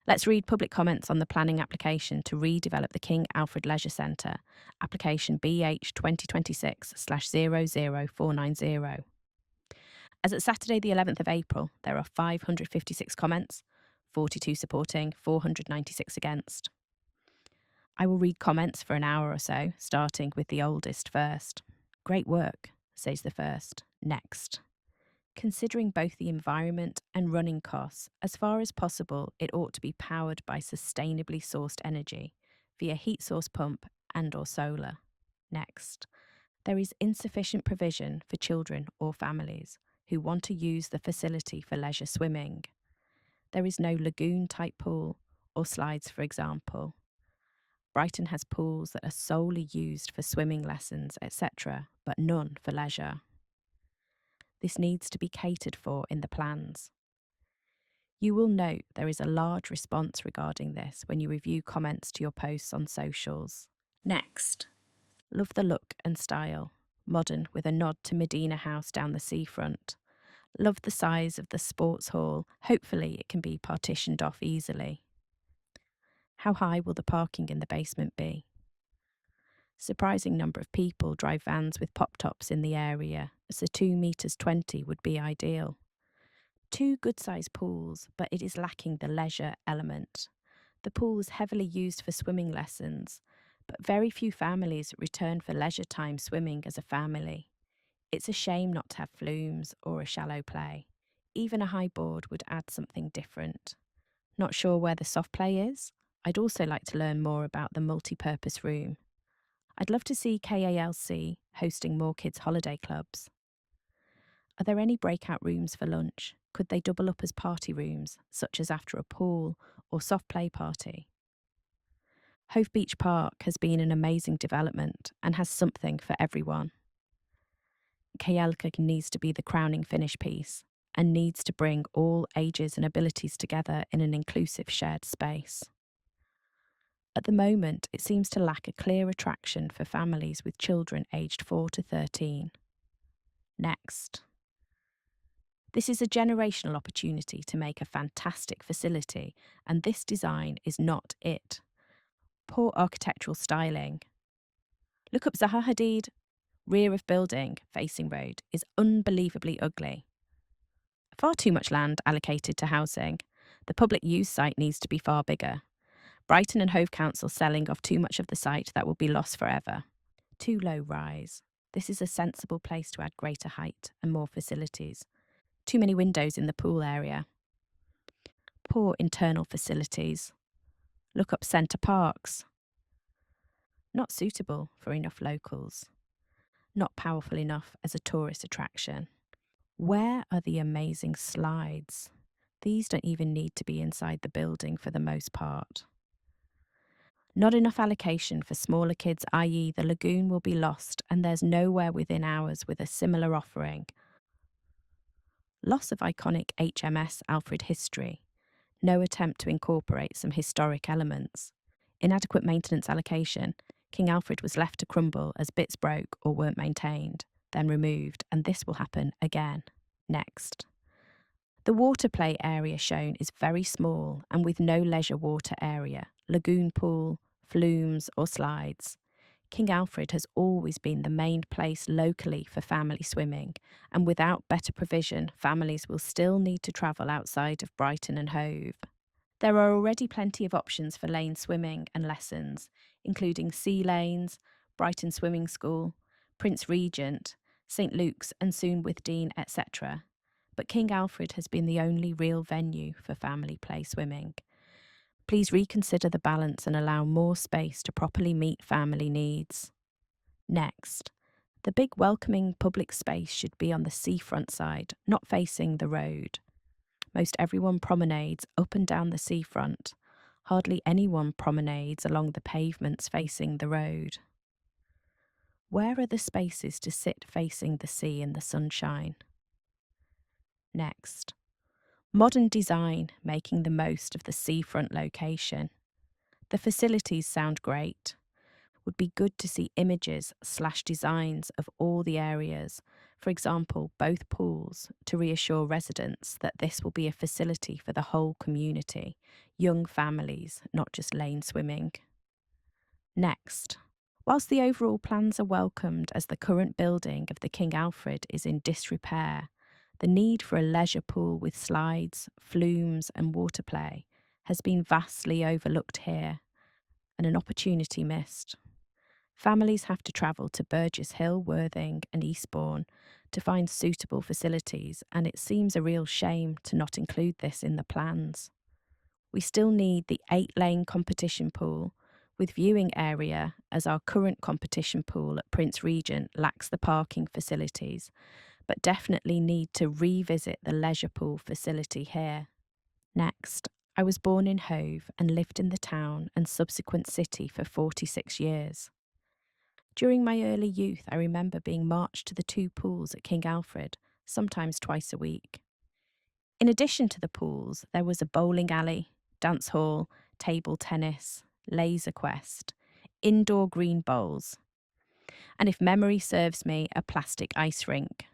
Let's read public comments on the planning application to redevelop the King Alfred Leisure Centre, application BH2026/00490. As at Saturday, the 11th of April, there are 556 comments, 42 supporting, 496 against. I will read comments for an hour or so, starting with the oldest first. Great work, says the first. Next. Considering both the environment and running costs, as far as possible, it ought to be powered by sustainably sourced energy via heat source pump and/or solar. Next. There is insufficient provision for children or families who want to use the facility for leisure swimming. There is no lagoon-type pool or slides, for example. Brighton has pools that are solely used for swimming lessons, etc., but none for leisure. This needs to be catered for in the plans. You will note there is a large response regarding this when you review comments to your posts on socials. Next. Love the look and style, modern with a nod to Medina House down the seafront. Love the size of the sports hall, hopefully it can be partitioned off easily. How high will the parking in the basement be? Surprising number of people drive vans with pop-tops in the area, so 2 meters 20 would be ideal. 2 good-sized pools, but it is lacking the leisure element. The pool is heavily used for swimming lessons, but very few families return for leisure time swimming as a family. It's a shame not to have flumes or a shallow play. Even a high board would add something different. Not sure where the soft play is? I'd also like to learn more about the multi-purpose room. I'd love to see KALC hosting more kids' holiday clubs. Are there any breakout rooms for lunch? Could they double up as party rooms, such as after a pool or soft play party? Hove Beach Park has been an amazing development and has something for everyone. KALC needs to be the crowning finish piece and needs to bring all ages and abilities together in an inclusive shared space. At the moment, it seems to lack a clear attraction for families with children aged 4 to 13. Next. This is a generational opportunity to make a fantastic facility, and this design is not it. Poor architectural styling. Look up Zaha Hadid. Rear of building, facing road, is unbelievably ugly. Far too much land allocated to housing. The public use site needs to be far bigger. Brighton and Hove Council selling off too much of the site that will be lost forever. Too low rise. This is a sensible place to add greater height and more facilities. Too many windows in the pool area. Poor internal facilities. Look up Centre Parks. Not suitable for enough locals. Not powerful enough as a tourist attraction. Where are the amazing slides? These don't even need to be inside the building for the most part. Not enough allocation for smaller kids, i.e. the lagoon will be lost and there's nowhere within hours with a similar offering. Loss of iconic HMS Alfred history. No attempt to incorporate some historic elements. Inadequate maintenance allocation. King Alfred was left to crumble as bits broke or weren't maintained, then removed, and this will happen again. Next. The water play area shown is very small and with no leisure water area, lagoon pool, flumes or slides. King Alfred has always been the main place locally for family swimming, and without better provision, families will still need to travel outside of Brighton and Hove. There are already plenty of options for lane swimming and lessons, including Sea Lanes, Brighton Swimming School, Prince Regent, St Luke's and soon with Dean, etc. But King Alfred has been the only real venue for family play swimming. Please reconsider the balance and allow more space to properly meet family needs. Next, the big welcoming public space should be on the seafront side, not facing the road. Most everyone promenades up and down the seafront. Hardly anyone promenades along the pavements facing the road. Where are the spaces to sit facing the sea in the sunshine? Next. Modern design making the most of the seafront location. The facilities sound great. Would be good to see images/designs of all the areas, For example, both pools, to reassure residents that this will be a facility for the whole community, young families, not just lane swimming. Next, whilst the overall plans are welcomed as the current building of the King Alfred is in disrepair, the need for a leisure pool with slides, flumes, and water play has been vastly overlooked here and an opportunity missed. Families have to travel to Burgess Hill, Worthing, and Eastbourne to find suitable facilities, and it seems a real shame to not include this in the plans. We still need the 8-lane competition pool with viewing area, as our current competition pool at Prince Regent lacks the parking facilities, but definitely need to revisit the leisure pool facility here. Next, I was born in Hove and lived in the town and subsequent city for 46 years. During my early youth, I remember being marched to the 2 pools at King Alfred, sometimes twice a week. In addition to the pools, there was a bowling alley, dance hall, table tennis, laser quest, indoor green bowls, and if memory serves me, a plastic ice rink.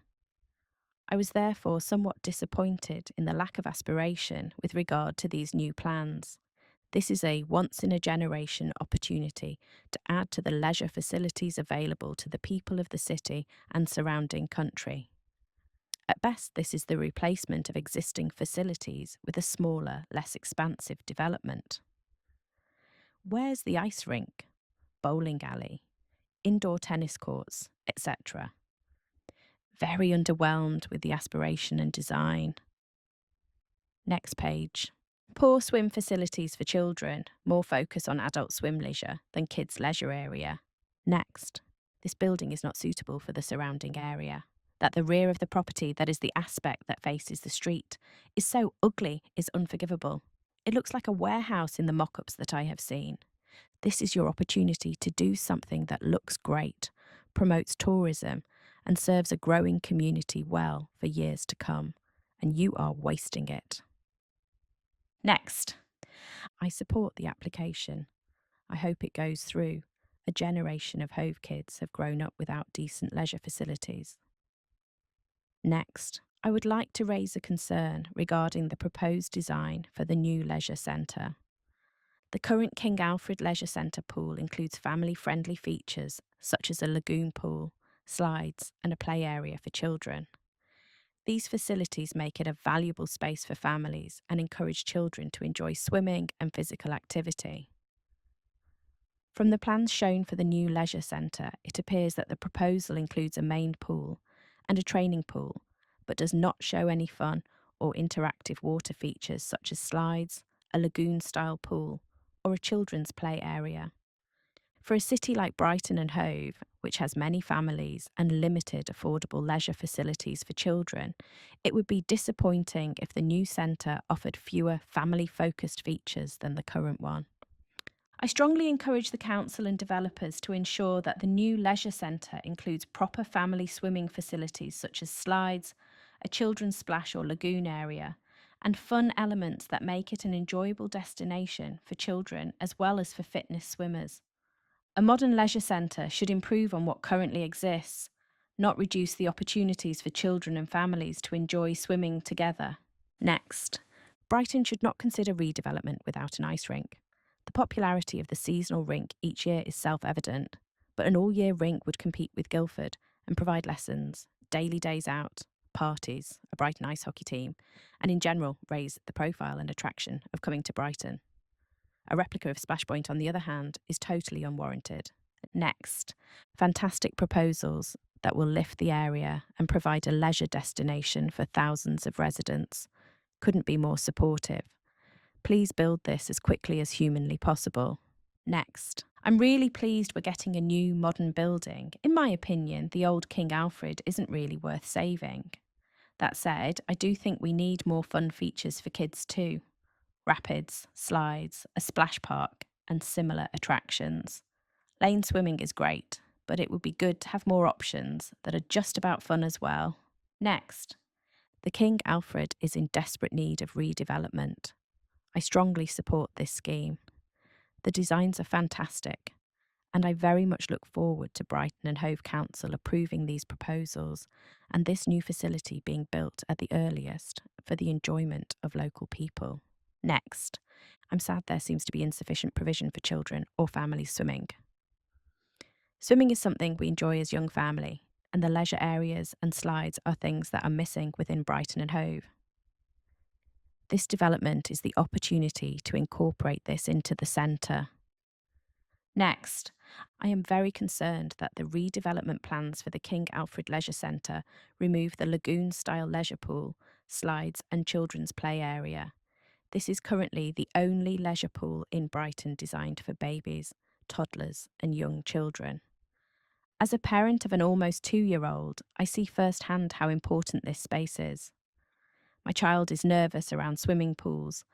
I was therefore somewhat disappointed in the lack of aspiration with regard to these new plans. This is a once-in-a-generation opportunity to add to the leisure facilities available to the people of the city and surrounding country. At best, this is the replacement of existing facilities with a smaller, less expansive development. Where's the ice rink, bowling alley, indoor tennis courts, etc.? Very underwhelmed with the aspiration and design. Next page. Poor swim facilities for children, more focus on adult swim leisure than kids' leisure area. Next. This building is not suitable for the surrounding area. That the rear of the property, that is the aspect that faces the street, is so ugly is unforgivable. It looks like a warehouse in the mock-ups that I have seen. This is your opportunity to do something that looks great, promotes tourism, and serves a growing community well for years to come, and you are wasting it. Next, I support the application. I hope it goes through. A generation of Hove kids have grown up without decent leisure facilities. Next, I would like to raise a concern regarding the proposed design for the new leisure centre. The current King Alfred Leisure Centre pool includes family-friendly features such as a lagoon pool, slides, and a play area for children. These facilities make it a valuable space for families and encourage children to enjoy swimming and physical activity. From the plans shown for the new leisure centre, it appears that the proposal includes a main pool and a training pool, but does not show any fun or interactive water features such as slides, a lagoon-style pool, or a children's play area. For a city like Brighton and Hove, which has many families and limited affordable leisure facilities for children, it would be disappointing if the new centre offered fewer family-focused features than the current one. I strongly encourage the council and developers to ensure that the new leisure centre includes proper family swimming facilities such as slides, a children's splash or lagoon area, and fun elements that make it an enjoyable destination for children as well as for fitness swimmers. A modern leisure centre should improve on what currently exists, not reduce the opportunities for children and families to enjoy swimming together. Next, Brighton should not consider redevelopment without an ice rink. The popularity of the seasonal rink each year is self-evident, but an all-year rink would compete with Guildford and provide lessons, daily days out, parties, a Brighton ice hockey team, and in general raise the profile and attraction of coming to Brighton. A replica of Splash Point, on the other hand, is totally unwarranted. Next, fantastic proposals that will lift the area and provide a leisure destination for thousands of residents. Couldn't be more supportive. Please build this as quickly as humanly possible. Next, I'm really pleased we're getting a new modern building. In my opinion, the old King Alfred isn't really worth saving. That said, I do think we need more fun features for kids too. Rapids, slides, a splash park, and similar attractions. Lane swimming is great, but it would be good to have more options that are just about fun as well. Next, the King Alfred is in desperate need of redevelopment. I strongly support this scheme. The designs are fantastic, And I very much look forward to Brighton and Hove Council approving these proposals and this new facility being built at the earliest for the enjoyment of local people. Next, I'm sad there seems to be insufficient provision for children or families swimming. Swimming is something we enjoy as young family, and the leisure areas and slides are things that are missing within Brighton and Hove. This development is the opportunity to incorporate this into the centre. Next, I am very concerned that the redevelopment plans for the King Alfred Leisure Centre remove the lagoon-style leisure pool, slides and children's play area. This is currently the only leisure pool in Brighton designed for babies, toddlers and young children. As a parent of an almost 2-year-old, I see firsthand how important this space is. My child is nervous around swimming pools,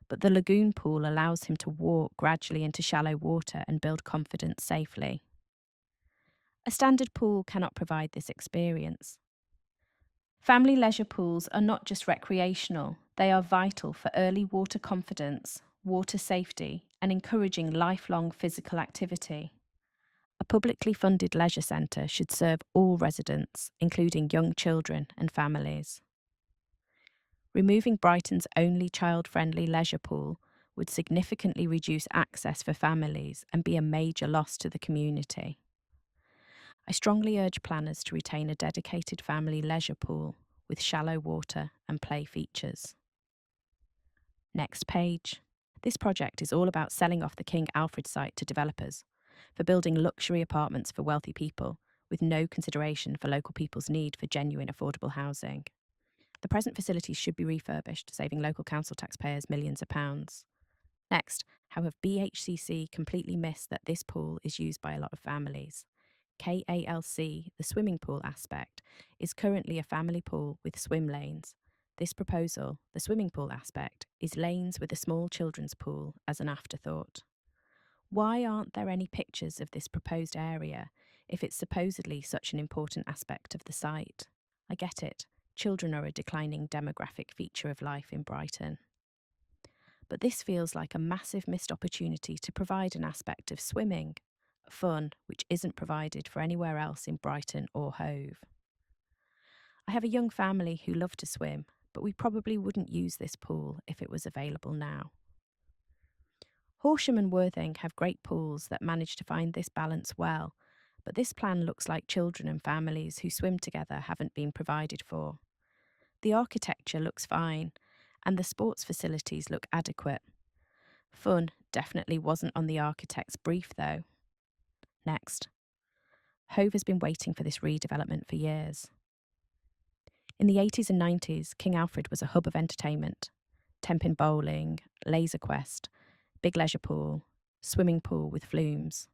but the lagoon pool allows him to walk gradually into shallow water and build confidence safely. A standard pool cannot provide this experience. Family leisure pools are not just recreational, they are vital for early water confidence, water safety, and encouraging lifelong physical activity. A publicly funded leisure centre should serve all residents, including young children and families. Removing Brighton's only child-friendly leisure pool would significantly reduce access for families and be a major loss to the community. I strongly urge planners to retain a dedicated family leisure pool with shallow water and play features. Next page. This project is all about selling off the King Alfred site to developers for building luxury apartments for wealthy people with no consideration for local people's need for genuine affordable housing. The present facilities should be refurbished, saving local council taxpayers millions of pounds. Next, how have BHCC completely missed that this pool is used by a lot of families? KALC, the swimming pool aspect, is currently a family pool with swim lanes. This proposal, the swimming pool aspect, is lanes with a small children's pool as an afterthought. Why aren't there any pictures of this proposed area if it's supposedly such an important aspect of the site? I get it. Children are a declining demographic feature of life in Brighton. But this feels like a massive missed opportunity to provide an aspect of swimming, fun, which isn't provided for anywhere else in Brighton or Hove. I have a young family who love to swim, but we probably wouldn't use this pool if it was available now. Horsham and Worthing have great pools that manage to find this balance well, but this plan looks like children and families who swim together haven't been provided for. The architecture looks fine, and the sports facilities look adequate. Fun definitely wasn't on the architect's brief, though. Next. Hove has been waiting for this redevelopment for years. In the 80s and 90s, King Alfred was a hub of entertainment. Tenpin bowling, laser quest, big leisure pool, swimming pool with flumes.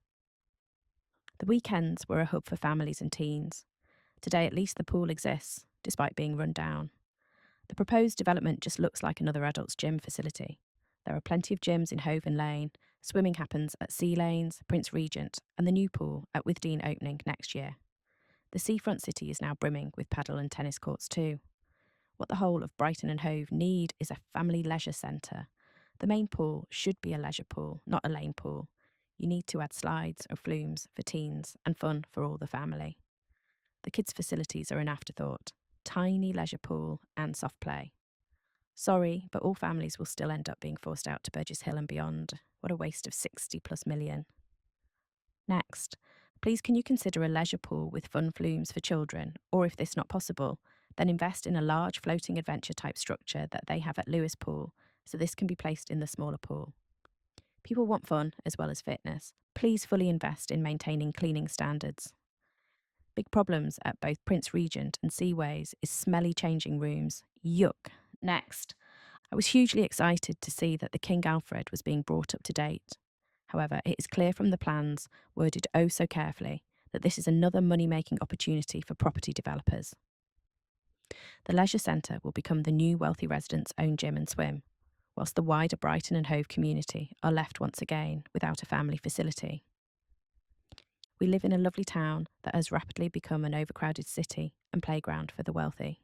The weekends were a hub for families and teens. Today, at least, the pool exists, despite being run down. The proposed development just looks like another adults' gym facility. There are plenty of gyms in Hove and Lane. Swimming happens at Sea Lanes, Prince Regent, and the new pool at Withdean opening next year. The seafront city is now brimming with paddle and tennis courts too. What the whole of Brighton and Hove need is a family leisure centre. The main pool should be a leisure pool, not a lane pool. You need to add slides or flumes for teens and fun for all the family. The kids' facilities are an afterthought. Tiny leisure pool and soft play. Sorry, but all families will still end up being forced out to Burgess Hill and beyond. What a waste of 60+ million. Next, please can you consider a leisure pool with fun flumes for children, or if this not possible, then invest in a large floating adventure type structure that they have at Lewis Pool, so this can be placed in the smaller pool. People want fun as well as fitness. Please fully invest in maintaining cleaning standards. Big problems at both Prince Regent and Seaways is smelly changing rooms. Yuck. Next, I was hugely excited to see that the King Alfred was being brought up to date. However, it is clear from the plans, worded oh so carefully, that this is another money-making opportunity for property developers. The leisure centre will become the new wealthy residents' own gym and swim, whilst the wider Brighton and Hove community are left once again without a family facility. We live in a lovely town that has rapidly become an overcrowded city and playground for the wealthy.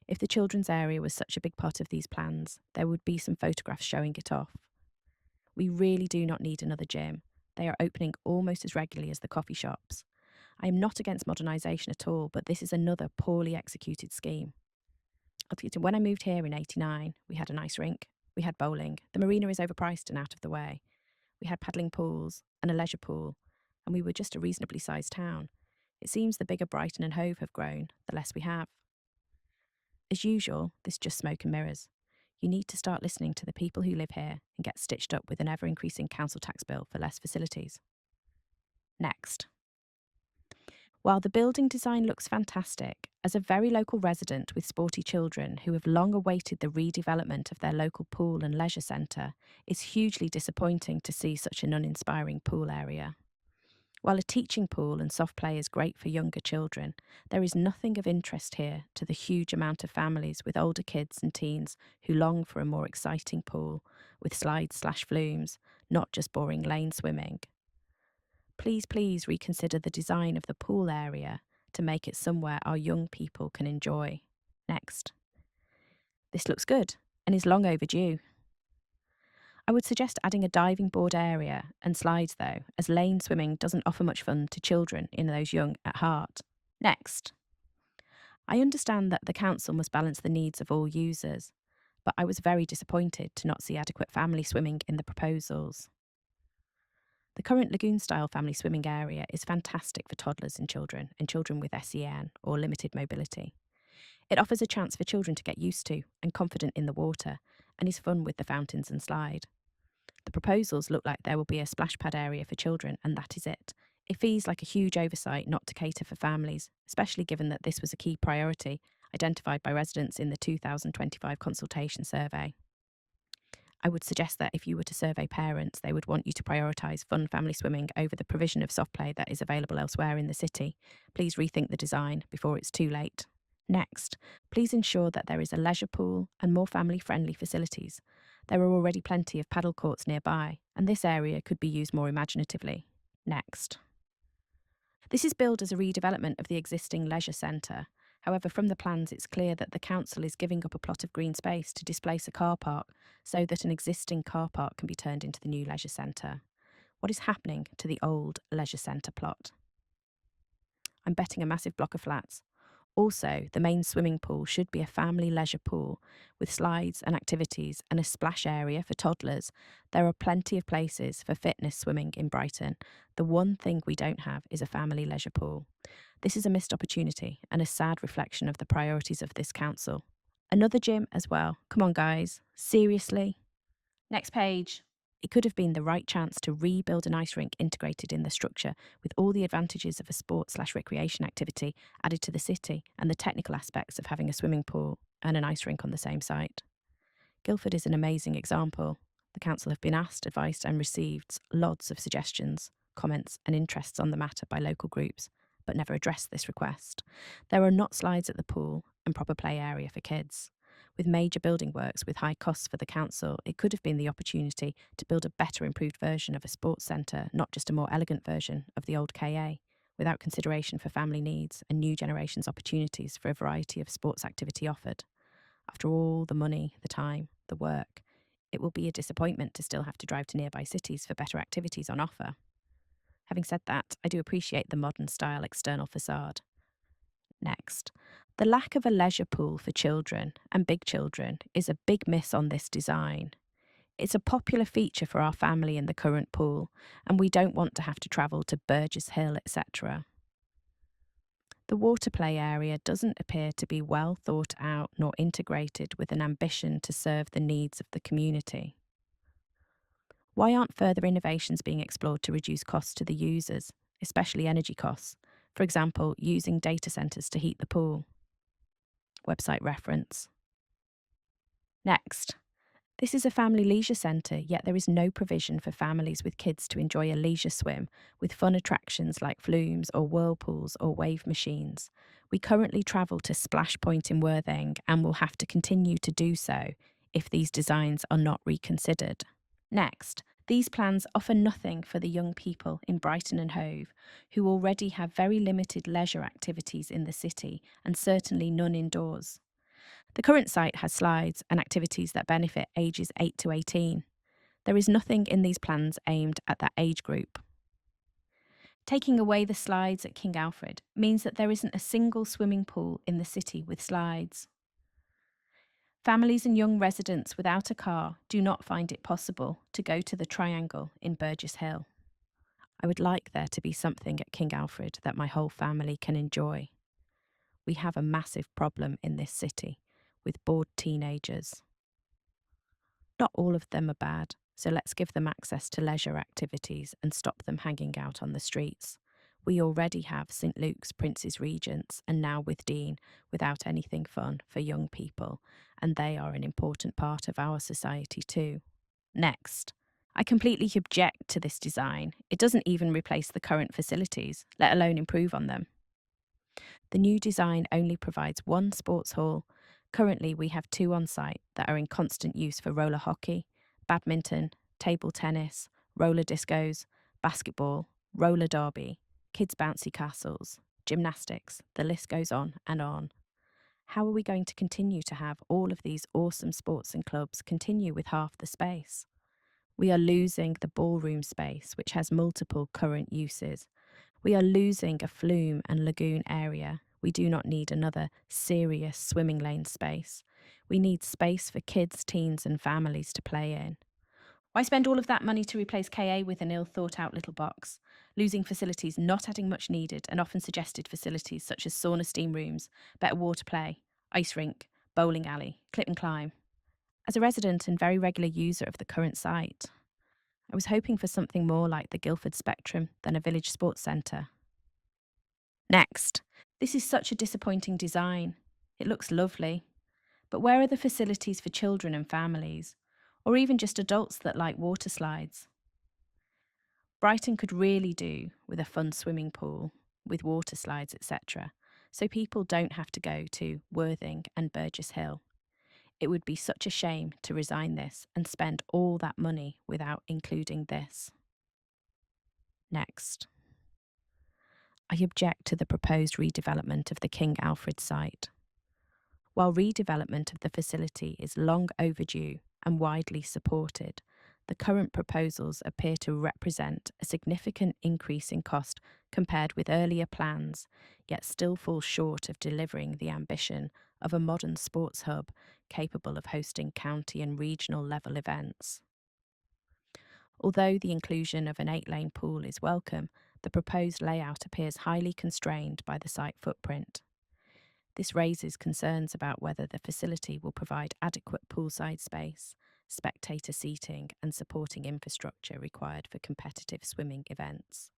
If the children's area was such a big part of these plans, there would be some photographs showing it off. We really do not need another gym, They are opening almost as regularly as the coffee shops. I am not against modernisation at all, but this is another poorly executed scheme. When I moved here in '89, we had an ice rink, we had bowling, the marina is overpriced and out of the way, we had paddling pools and a leisure pool, and we were just a reasonably sized town. It seems the bigger Brighton and Hove have grown, the less we have. As usual, this is just smoke and mirrors. You need to start listening to the people who live here and get stitched up with an ever increasing council tax bill for less facilities. Next. While the building design looks fantastic, as a very local resident with sporty children who have long awaited the redevelopment of their local pool and leisure centre, it's hugely disappointing to see such an uninspiring pool area. While a teaching pool and soft play is great for younger children, there is nothing of interest here to the huge amount of families with older kids and teens who long for a more exciting pool with slides/flumes, not just boring lane swimming. Please reconsider the design of the pool area to make it somewhere our young people can enjoy. Next. This looks good and is long overdue. I would suggest adding a diving board area and slides though, as lane swimming doesn't offer much fun to children in those young at heart. Next. I understand that the council must balance the needs of all users, but I was very disappointed to not see adequate family swimming in the proposals. The current lagoon-style family swimming area is fantastic for toddlers and children with SEN or limited mobility. It offers a chance for children to get used to and confident in the water, and is fun with the fountains and slide. The proposals look like there will be a splash pad area for children, and that is it. It feels like a huge oversight not to cater for families, especially given that this was a key priority identified by residents in the 2025 consultation survey. I would suggest that if you were to survey parents, they would want you to prioritise fun family swimming over the provision of soft play that is available elsewhere in the city. Please rethink the design before it's too late. Next, please ensure that there is a leisure pool and more family-friendly facilities. There are already plenty of paddle courts nearby, and this area could be used more imaginatively. Next. This is billed as a redevelopment of the existing leisure centre. However, from the plans, it's clear that the council is giving up a plot of green space to displace a car park so that an existing car park can be turned into the new leisure centre. What is happening to the old leisure centre plot? I'm betting a massive block of flats. Also, the main swimming pool should be a family leisure pool with slides and activities and a splash area for toddlers. There are plenty of places for fitness swimming in Brighton. The one thing we don't have is a family leisure pool. This is a missed opportunity and a sad reflection of the priorities of this council. Another gym as well. Come on, guys. Seriously? Next page. It could have been the right chance to rebuild an ice rink integrated in the structure with all the advantages of a sport/recreation activity added to the city and the technical aspects of having a swimming pool and an ice rink on the same site. Guildford is an amazing example. The council have been asked, advised and received lots of suggestions, comments and interests on the matter by local groups, but never addressed this request. There are not slides at the pool and proper play area for kids. With major building works with high costs for the council, it could have been the opportunity to build a better improved version of a sports centre, not just a more elegant version of the old KA, without consideration for family needs and new generations' opportunities for a variety of sports activity offered. After all the money, the time, the work, it will be a disappointment to still have to drive to nearby cities for better activities on offer. Having said that, I do appreciate the modern style external facade. Next, the lack of a leisure pool for children and big children is a big miss on this design. It's a popular feature for our family in the current pool, and we don't want to have to travel to Burgess Hill, etc. The water play area doesn't appear to be well thought out nor integrated with an ambition to serve the needs of the community. Why aren't further innovations being explored to reduce costs to the users, especially energy costs? For example, using data centres to heat the pool. Website reference. Next. This is a family leisure centre, yet there is no provision for families with kids to enjoy a leisure swim with fun attractions like flumes or whirlpools or wave machines. We currently travel to Splash Point in Worthing and will have to continue to do so if these designs are not reconsidered. Next. These plans offer nothing for the young people in Brighton and Hove, who already have very limited leisure activities in the city and certainly none indoors. The current site has slides and activities that benefit ages 8 to 18. There is nothing in these plans aimed at that age group. Taking away the slides at King Alfred means that there isn't a single swimming pool in the city with slides. Families and young residents without a car do not find it possible to go to the Triangle in Burgess Hill. I would like there to be something at King Alfred that my whole family can enjoy. We have a massive problem in this city with bored teenagers. Not all of them are bad, so let's give them access to leisure activities and stop them hanging out on the streets. We already have St Luke's Prince's Regents and now with Dean without anything fun for young people, and they are an important part of our society too. Next, I completely object to this design. It doesn't even replace the current facilities, let alone improve on them. The new design only provides one sports hall. Currently, we have two on site that are in constant use for roller hockey, badminton, table tennis, roller discos, basketball, roller derby, kids' bouncy castles, gymnastics, the list goes on and on. How are we going to continue to have all of these awesome sports and clubs continue with half the space? We are losing the ballroom space, which has multiple current uses. We are losing a flume and lagoon area. We do not need another serious swimming lane space. We need space for kids, teens, and families to play in. Why spend all of that money to replace KA with an ill-thought-out little box, losing facilities not adding much needed and often suggested facilities such as sauna steam rooms, better water play, ice rink, bowling alley, clip and climb? As a resident and very regular user of the current site, I was hoping for something more like the Guildford Spectrum than a village sports centre. Next, this is such a disappointing design. It looks lovely, but where are the facilities for children and families, or even just adults that like water slides? Brighton could really do with a fun swimming pool, with water slides, etc., so people don't have to go to Worthing and Burgess Hill. It would be such a shame to resign this and spend all that money without including this. Next, I object to the proposed redevelopment of the King Alfred site. While redevelopment of the facility is long overdue and widely supported, the current proposals appear to represent a significant increase in cost compared with earlier plans, yet still fall short of delivering the ambition of a modern sports hub capable of hosting county and regional level events. Although the inclusion of an 8-lane pool is welcome, the proposed layout appears highly constrained by the site footprint. This raises concerns about whether the facility will provide adequate poolside space, spectator seating, and supporting infrastructure required for competitive swimming events.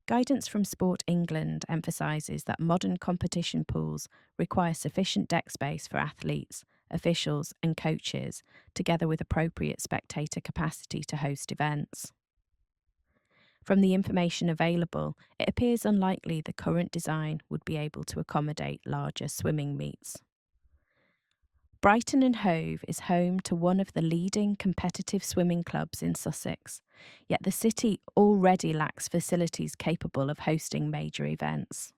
Guidance from Sport England emphasises that modern competition pools require sufficient deck space for athletes, officials, and coaches, together with appropriate spectator capacity to host events. From the information available, it appears unlikely the current design would be able to accommodate larger swimming meets. Brighton Hove is home to one of the leading competitive swimming clubs in Sussex, yet the city already lacks facilities capable of hosting major events.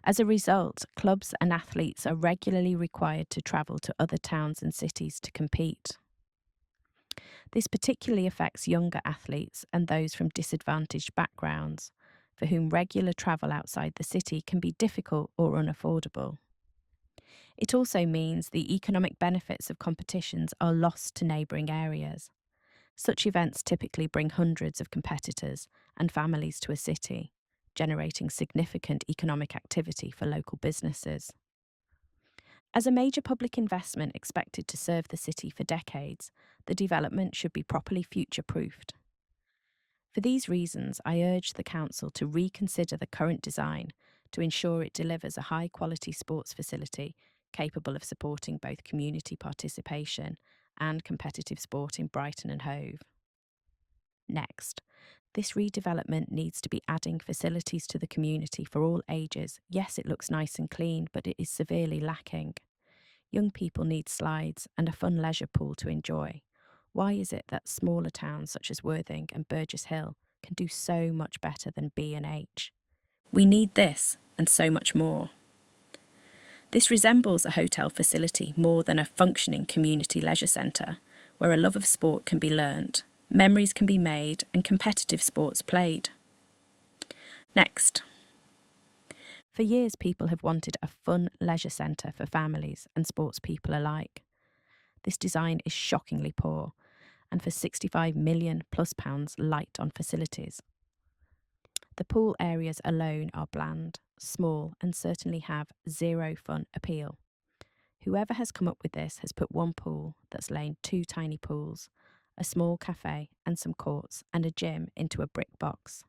As a result, clubs and athletes are regularly required to travel to other towns and cities to compete. This particularly affects younger athletes and those from disadvantaged backgrounds, for whom regular travel outside the city can be difficult or unaffordable. It also means the economic benefits of competitions are lost to neighbouring areas. Such events typically bring hundreds of competitors and families to a city, generating significant economic activity for local businesses. As a major public investment expected to serve the city for decades, the development should be properly future-proofed. For these reasons, I urge the Council to reconsider the current design to ensure it delivers a high-quality sports facility capable of supporting both community participation and competitive sport in Brighton and Hove. Next, this redevelopment needs to be adding facilities to the community for all ages. Yes, it looks nice and clean, but it is severely lacking. Young people need slides and a fun leisure pool to enjoy. Why is it that smaller towns such as Worthing and Burgess Hill can do so much better than B&H? We need this and so much more. This resembles a hotel facility more than a functioning community leisure centre, where a love of sport can be learnt, Memories can be made and competitive sports played. Next. For years, people have wanted a fun leisure centre for families and sports people alike. This design is shockingly poor, and for £65 million plus light on facilities. The pool areas alone are bland, small, and certainly have zero fun appeal. Whoever has come up with this has put one pool that's lain 2 tiny pools, a small cafe and some courts, and a gym into a brick box.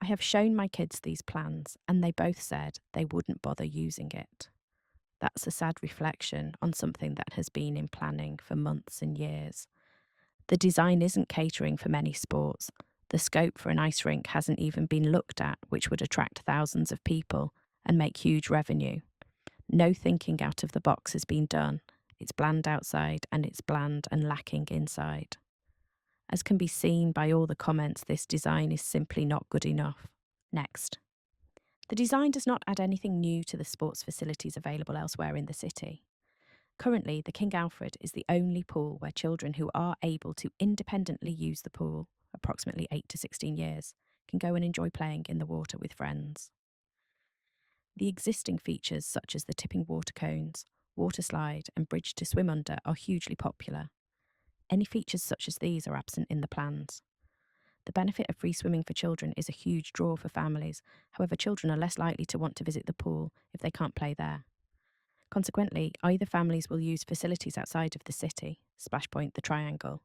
I have shown my kids these plans, and they both said they wouldn't bother using it. That's a sad reflection on something that has been in planning for months and years. The design isn't catering for many sports. The scope for an ice rink hasn't even been looked at, which would attract thousands of people and make huge revenue. No thinking out of the box has been done. It's bland outside and it's bland and lacking inside. As can be seen by all the comments, this design is simply not good enough. Next. The design does not add anything new to the sports facilities available elsewhere in the city. Currently, the King Alfred is the only pool where children who are able to independently use the pool, approximately 8 to 16 years, can go and enjoy playing in the water with friends. The existing features such as the tipping water cones, water slide and bridge to swim under are hugely popular. Any features such as these are absent in the plans. The benefit of free swimming for children is a huge draw for families. However, children are less likely to want to visit the pool if they can't play there. Consequently, either families will use facilities outside of the city, Splash Point, the Triangle,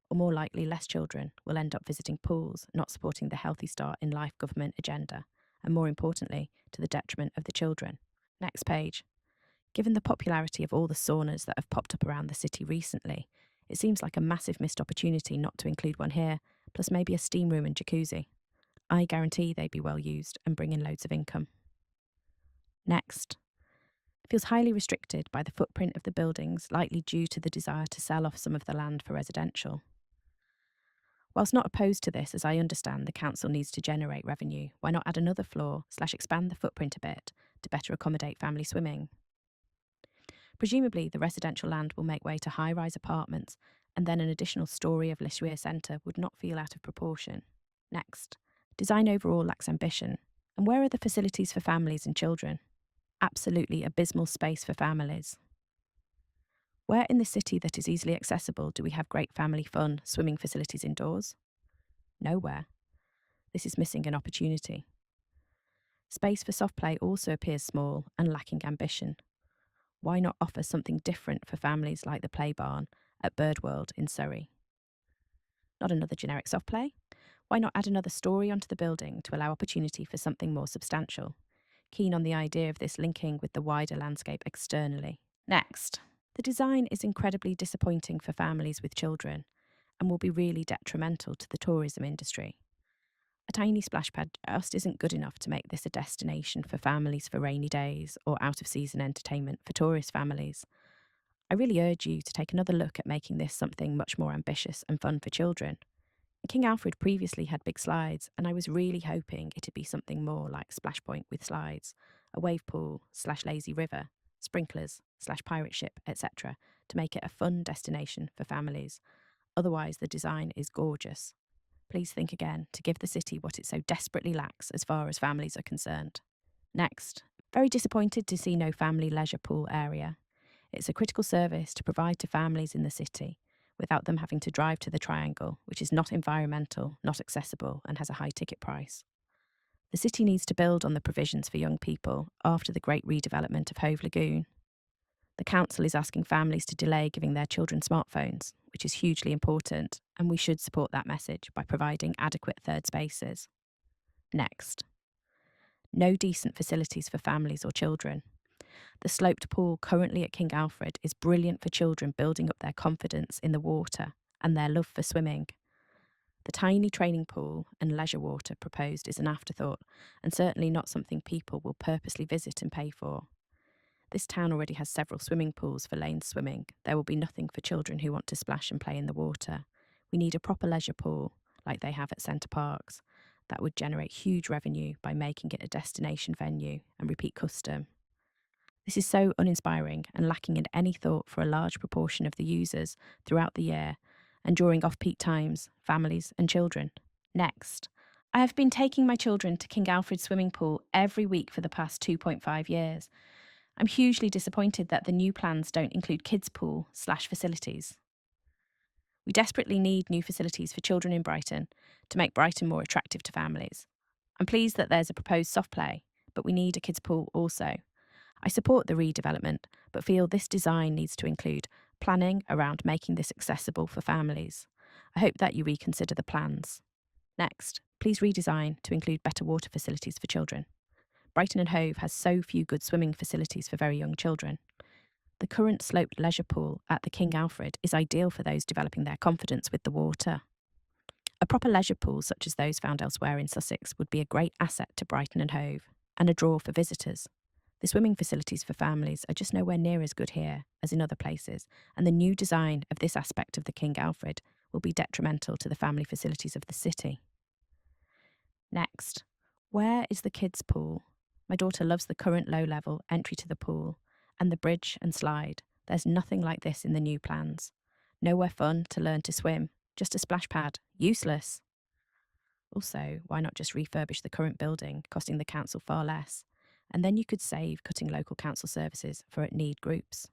or more likely less children will end up visiting pools, not supporting the Healthy Start in Life government agenda, and more importantly, to the detriment of the children. Next page. Given the popularity of all the saunas that have popped up around the city recently, it seems like a massive missed opportunity not to include one here, plus maybe a steam room and jacuzzi. I guarantee they'd be well used and bring in loads of income. Next. Feels highly restricted by the footprint of the buildings, likely due to the desire to sell off some of the land for residential. Whilst not opposed to this, as I understand the council needs to generate revenue, why not add another floor/expand the footprint a bit to better accommodate family swimming? Presumably, the residential land will make way to high-rise apartments, and then an additional storey of leisure centre would not feel out of proportion. Next. Design overall lacks ambition. And where are the facilities for families and children? Absolutely abysmal space for families. Where in the city that is easily accessible do we have great family fun, swimming facilities indoors? Nowhere. This is missing an opportunity. Space for soft play also appears small and lacking ambition. Why not offer something different for families like the Play Barn at Birdworld in Surrey? Not another generic soft play? Why not add another storey onto the building to allow opportunity for something more substantial? Keen on the idea of this linking with the wider landscape externally. Next. The design is incredibly disappointing for families with children and will be really detrimental to the tourism industry. A tiny splash pad just isn't good enough to make this a destination for families for rainy days or out-of-season entertainment for tourist families. I really urge you to take another look at making this something much more ambitious and fun for children. King Alfred previously had big slides, and I was really hoping it'd be something more like Splash Point with slides, a wave pool/lazy river, sprinklers/pirate ship, etc., to make it a fun destination for families. Otherwise, the design is gorgeous. Please think again to give the city what it so desperately lacks as far as families are concerned. Next. Very disappointed to see no family leisure pool area. It's a critical service to provide to families in the city, without them having to drive to the Triangle, which is not environmental, not accessible, and has a high ticket price. The city needs to build on the provisions for young people after the great redevelopment of Hove Lagoon. The council is asking families to delay giving their children smartphones, which is hugely important, and we should support that message by providing adequate third spaces. Next. No decent facilities for families or children. The sloped pool currently at King Alfred is brilliant for children building up their confidence in the water and their love for swimming. The tiny training pool and leisure water proposed is an afterthought, and certainly not something people will purposely visit and pay for. This town already has several swimming pools for lane swimming. There will be nothing for children who want to splash and play in the water. We need a proper leisure pool, like they have at Centre Parks, that would generate huge revenue by making it a destination venue and repeat custom. This is so uninspiring and lacking in any thought for a large proportion of the users throughout the year, and during off-peak times, families and children. Next, I have been taking my children to King Alfred swimming pool every week for the past 2.5 years. I'm hugely disappointed that the new plans don't include kids' pool/facilities. We desperately need new facilities for children in Brighton to make Brighton more attractive to families. I'm pleased that there's a proposed soft play, but we need a kids' pool also. I support the redevelopment, but feel this design needs to include planning around making this accessible for families. I hope that you reconsider the plans. Next, please redesign to include better water facilities for children. Brighton and Hove has so few good swimming facilities for very young children. The current sloped leisure pool at the King Alfred is ideal for those developing their confidence with the water. A proper leisure pool, such as those found elsewhere in Sussex, would be a great asset to Brighton and Hove and a draw for visitors. The swimming facilities for families are just nowhere near as good here as in other places, and the new design of this aspect of the King Alfred will be detrimental to the family facilities of the city. Next, where is the kids' pool? My daughter loves the current low-level entry to the pool and the bridge and slide. There's nothing like this in the new plans. Nowhere fun to learn to swim, just a splash pad. Useless. Also, why not just refurbish the current building, costing the council far less? And then you could save cutting local council services for at-need groups.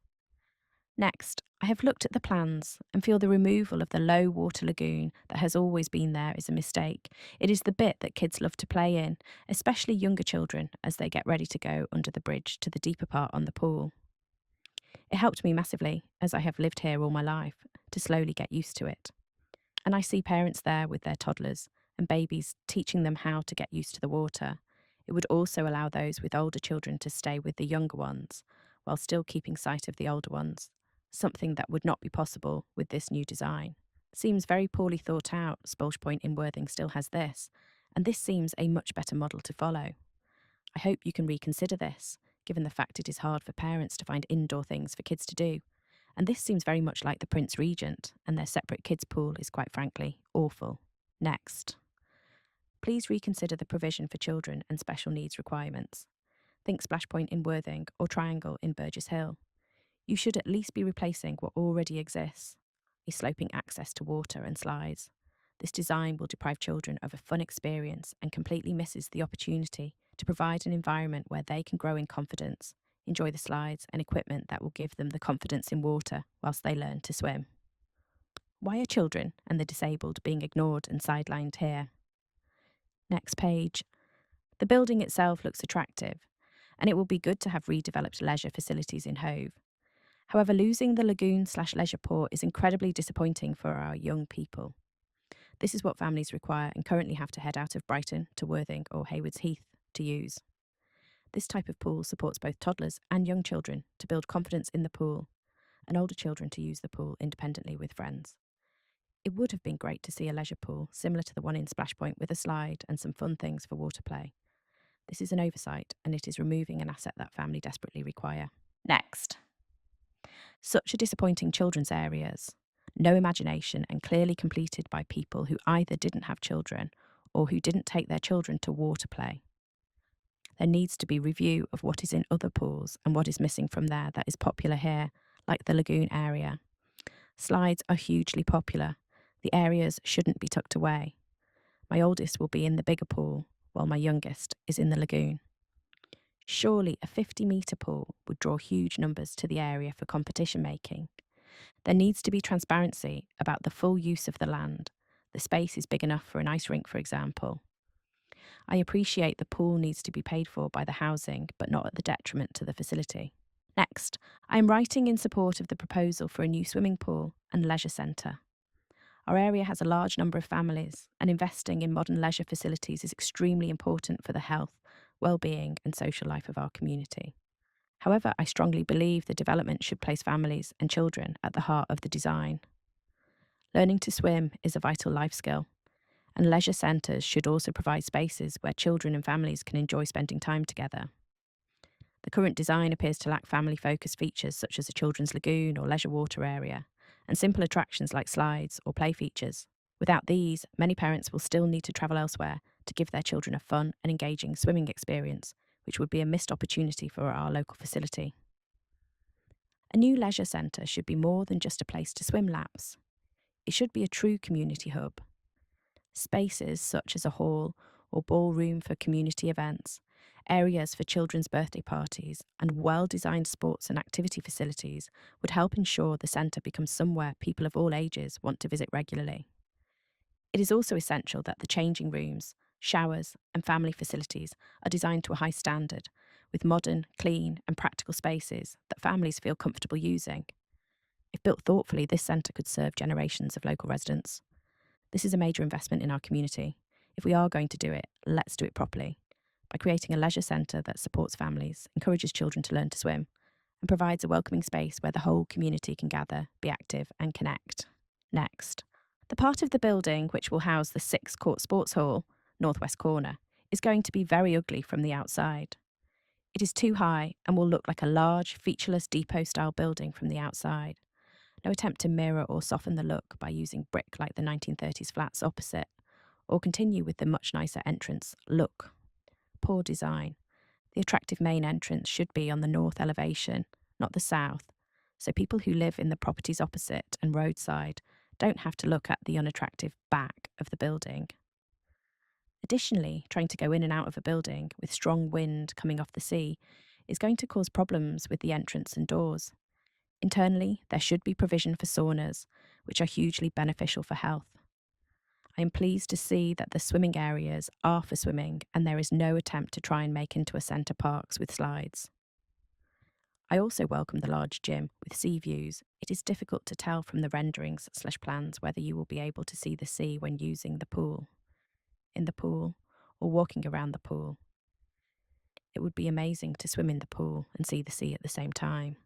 Next, I have looked at the plans and feel the removal of the low water lagoon that has always been there is a mistake. It is the bit that kids love to play in, especially younger children as they get ready to go under the bridge to the deeper part on the pool. It helped me massively, as I have lived here all my life, to slowly get used to it. And I see parents there with their toddlers and babies teaching them how to get used to the water. It would also allow those with older children to stay with the younger ones, while still keeping sight of the older ones, something that would not be possible with this new design. Seems very poorly thought out. Spolsh Point in Worthing still has this, and this seems a much better model to follow. I hope you can reconsider this, given the fact it is hard for parents to find indoor things for kids to do. And this seems very much like the Prince Regent, and their separate kids' pool is quite frankly awful. Next. Please reconsider the provision for children and special needs requirements. Think Splash Point in Worthing or Triangle in Burgess Hill. You should at least be replacing what already exists, a sloping access to water and slides. This design will deprive children of a fun experience and completely misses the opportunity to provide an environment where they can grow in confidence, enjoy the slides and equipment that will give them the confidence in water whilst they learn to swim. Why are children and the disabled being ignored and sidelined here? Next page. The building itself looks attractive, and it will be good to have redeveloped leisure facilities in Hove. However, losing the lagoon/leisure port is incredibly disappointing for our young people. This is what families require and currently have to head out of Brighton to Worthing or Haywards Heath to use. This type of pool supports both toddlers and young children to build confidence in the pool, and older children to use the pool independently with friends. It would have been great to see a leisure pool similar to the one in Splash Point with a slide and some fun things for water play. This is an oversight, and it is removing an asset that family desperately require. Next. Such a disappointing children's areas. No imagination and clearly completed by people who either didn't have children or who didn't take their children to water play. There needs to be review of what is in other pools and what is missing from there that is popular here, like the lagoon area. Slides are hugely popular. The areas shouldn't be tucked away. My oldest will be in the bigger pool, while my youngest is in the lagoon. Surely a 50-metre pool would draw huge numbers to the area for competition making. There needs to be transparency about the full use of the land. The space is big enough for an ice rink, for example. I appreciate the pool needs to be paid for by the housing, but not at the detriment to the facility. Next, I am writing in support of the proposal for a new swimming pool and leisure centre. Our area has a large number of families, and investing in modern leisure facilities is extremely important for the health, well-being and social life of our community. However, I strongly believe the development should place families and children at the heart of the design. Learning to swim is a vital life skill, and leisure centres should also provide spaces where children and families can enjoy spending time together. The current design appears to lack family-focused features such as a children's lagoon or leisure water area, and simple attractions like slides or play features. Without these, many parents will still need to travel elsewhere to give their children a fun and engaging swimming experience, which would be a missed opportunity for our local facility. A new leisure centre should be more than just a place to swim laps. it should be a true community hub. Spaces such as a hall or ballroom for community events, areas for children's birthday parties, and well designed sports and activity facilities would help ensure the centre becomes somewhere people of all ages want to visit regularly. It is also essential that the changing rooms, showers, and family facilities are designed to a high standard, with modern, clean, and practical spaces that families feel comfortable using. If built thoughtfully, this centre could serve generations of local residents. This is a major investment in our community. If we are going to do it, let's do it properly, by creating a leisure centre that supports families, encourages children to learn to swim, and provides a welcoming space where the whole community can gather, be active, and connect. Next, the part of the building which will house the 6-court sports hall, northwest corner, is going to be very ugly from the outside. It is too high and will look like a large, featureless depot-style building from the outside. No attempt to mirror or soften the look by using brick like the 1930s flats opposite, or continue with the much nicer entrance look. Poor design. The attractive main entrance should be on the north elevation, not the south, so people who live in the properties opposite and roadside don't have to look at the unattractive back of the building. Additionally, trying to go in and out of a building with strong wind coming off the sea is going to cause problems with the entrance and doors. Internally, there should be provision for saunas, which are hugely beneficial for health. I am pleased to see that the swimming areas are for swimming and there is no attempt to try and make into a centre parks with slides. I also welcome the large gym with sea views. It is difficult to tell from the renderings/plans whether you will be able to see the sea when using the pool, in the pool, or walking around the pool. It would be amazing to swim in the pool and see the sea at the same time.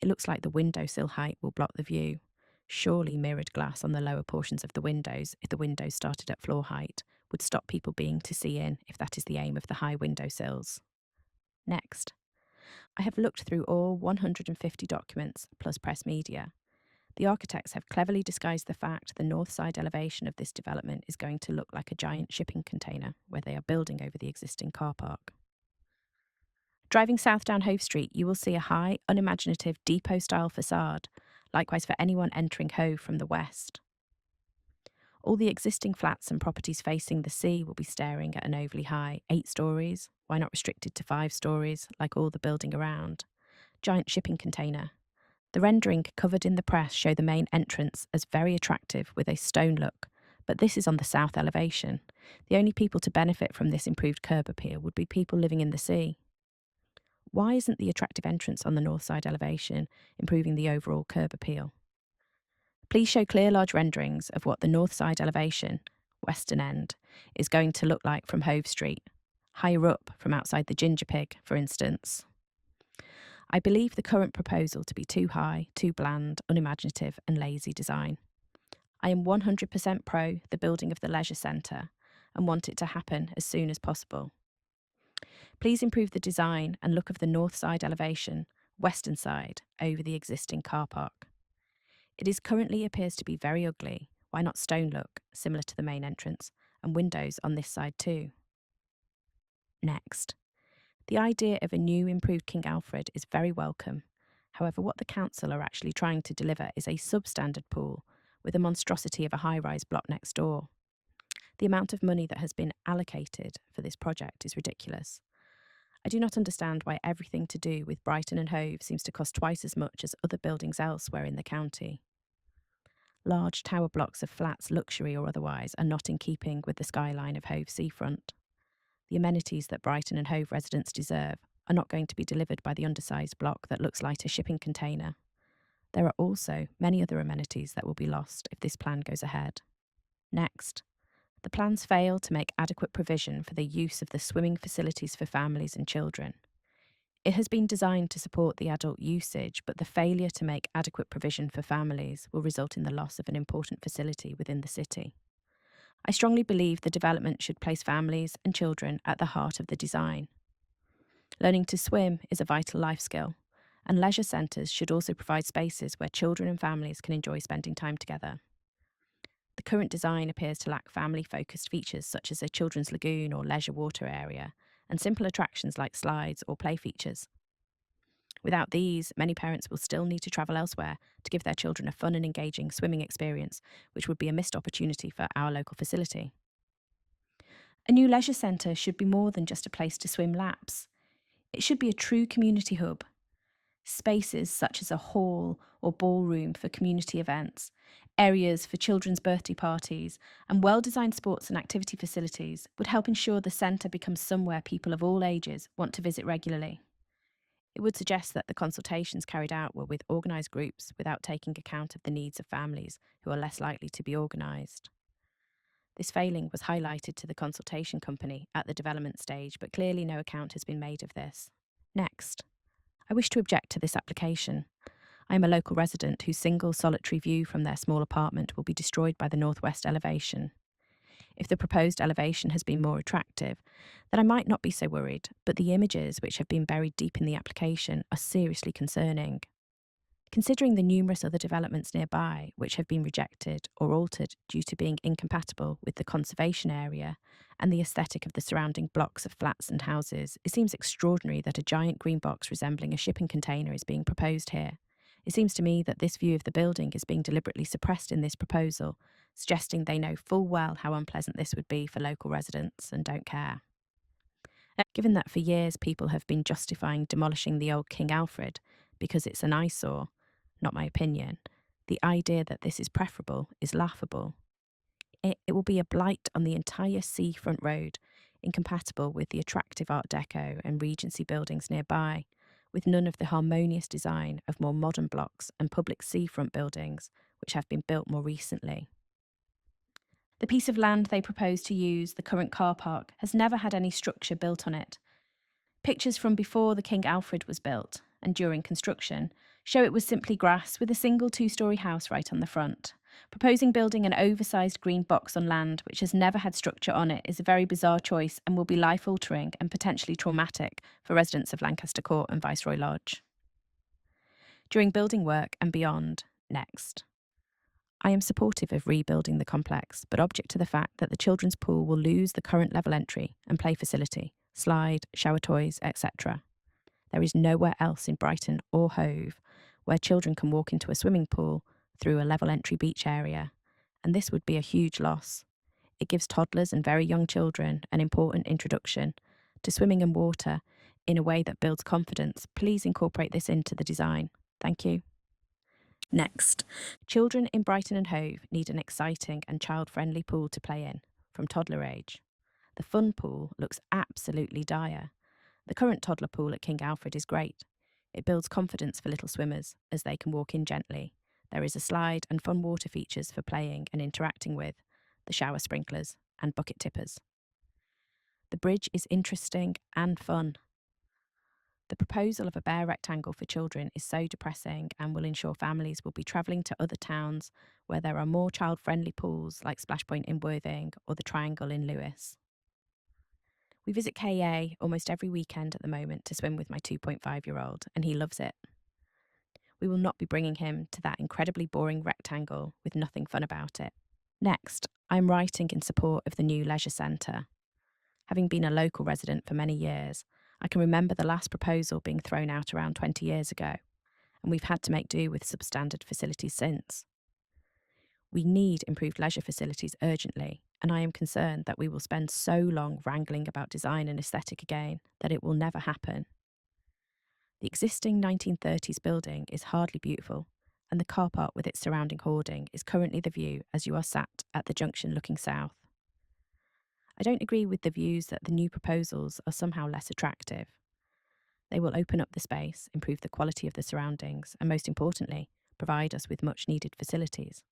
It looks like the windowsill height will block the view. Surely mirrored glass on the lower portions of the windows, if the windows started at floor height, would stop people being to see in if that is the aim of the high windowsills. Next, I have looked through all 150 documents plus press media. The architects have cleverly disguised the fact the north side elevation of this development is going to look like a giant shipping container where they are building over the existing car park. Driving south down Hove Street, you will see a high, unimaginative depot-style facade, likewise for anyone entering Hove from the west. All the existing flats and properties facing the sea will be staring at an overly high 8 stories, why not restricted to 5 stories, like all the building around? Giant shipping container. The rendering covered in the press show the main entrance as very attractive with a stone look, but this is on the south elevation. The only people to benefit from this improved curb appeal would be people living in the sea. Why isn't the attractive entrance on the north side elevation improving the overall curb appeal? Please show clear large renderings of what the north side elevation, western end, is going to look like from Hove Street, higher up from outside the Ginger Pig, for instance. I believe the current proposal to be too high, too bland, unimaginative and lazy design. I am 100% pro the building of the leisure centre and want it to happen as soon as possible. Please improve the design and look of the north side elevation, western side, over the existing car park. It currently appears to be very ugly. Why not stone look, similar to the main entrance, and windows on this side too? Next, the idea of a new improved King Alfred is very welcome. However, what the council are actually trying to deliver is a substandard pool with a monstrosity of a high-rise block next door. The amount of money that has been allocated for this project is ridiculous. I do not understand why everything to do with Brighton and Hove seems to cost twice as much as other buildings elsewhere in the county. Large tower blocks of flats, luxury or otherwise, are not in keeping with the skyline of Hove seafront. The amenities that Brighton and Hove residents deserve are not going to be delivered by the undersized block that looks like a shipping container. There are also many other amenities that will be lost if this plan goes ahead. Next, the plans fail to make adequate provision for the use of the swimming facilities for families and children. It has been designed to support the adult usage, but the failure to make adequate provision for families will result in the loss of an important facility within the city. I strongly believe the development should place families and children at the heart of the design. Learning to swim is a vital life skill, and leisure centres should also provide spaces where children and families can enjoy spending time together. The current design appears to lack family-focused features such as a children's lagoon or leisure water area, and simple attractions like slides or play features. Without these, many parents will still need to travel elsewhere to give their children a fun and engaging swimming experience, which would be a missed opportunity for our local facility. A new leisure centre should be more than just a place to swim laps. It should be a true community hub. Spaces such as a hall or ballroom for community events, areas for children's birthday parties, and well designed sports and activity facilities would help ensure the centre becomes somewhere people of all ages want to visit regularly. It would suggest that the consultations carried out were with organised groups without taking account of the needs of families who are less likely to be organised. This failing was highlighted to the consultation company at the development stage, but clearly no account has been made of this. Next, I wish to object to this application. I am a local resident whose single solitary view from their small apartment will be destroyed by the northwest elevation. If the proposed elevation has been more attractive, then I might not be so worried, but the images which have been buried deep in the application are seriously concerning. Considering the numerous other developments nearby which have been rejected or altered due to being incompatible with the conservation area and the aesthetic of the surrounding blocks of flats and houses, it seems extraordinary that a giant green box resembling a shipping container is being proposed here. It seems to me that this view of the building is being deliberately suppressed in this proposal, suggesting they know full well how unpleasant this would be for local residents and don't care. Given that for years people have been justifying demolishing the old King Alfred because it's an eyesore, not my opinion, the idea that this is preferable is laughable. It will be a blight on the entire seafront road, incompatible with the attractive Art Deco and Regency buildings nearby, with none of the harmonious design of more modern blocks and public seafront buildings which have been built more recently. The piece of land they propose to use, the current car park, has never had any structure built on it. Pictures from before the King Alfred was built, and during construction, show it was simply grass with a single two-storey house right on the front. Proposing building an oversized green box on land which has never had structure on it is a very bizarre choice and will be life-altering and potentially traumatic for residents of Lancaster Court and Viceroy Lodge. During building work and beyond, next. I am supportive of rebuilding the complex, but object to the fact that the children's pool will lose the current level entry and play facility, slide, shower toys, etc. There is nowhere else in Brighton or Hove where children can walk into a swimming pool through a level entry beach area, and this would be a huge loss. It gives toddlers and very young children an important introduction to swimming and water in a way that builds confidence. Please incorporate this into the design. Thank you. Next, children in Brighton and Hove need an exciting and child-friendly pool to play in, from toddler age. The fun pool looks absolutely dire. The current toddler pool at King Alfred is great. It builds confidence for little swimmers as they can walk in gently. There is a slide and fun water features for playing and interacting with, the shower sprinklers and bucket tippers. The bridge is interesting and fun. The proposal of a bare rectangle for children is so depressing and will ensure families will be travelling to other towns where there are more child-friendly pools like Splash Point in Worthing or the Triangle in Lewes. We visit KA almost every weekend at the moment to swim with my 2.5-year-old, and he loves it. We will not be bringing him to that incredibly boring rectangle with nothing fun about it. Next, I'm writing in support of the new leisure centre. Having been a local resident for many years, I can remember the last proposal being thrown out around 20 years ago, and we've had to make do with substandard facilities since. We need improved leisure facilities urgently, and I am concerned that we will spend so long wrangling about design and aesthetic again that it will never happen. The existing 1930s building is hardly beautiful, and the car park with its surrounding hoarding is currently the view as you are sat at the junction looking south. I don't agree with the views that the new proposals are somehow less attractive. They will open up the space, improve the quality of the surroundings, and most importantly, provide us with much needed facilities.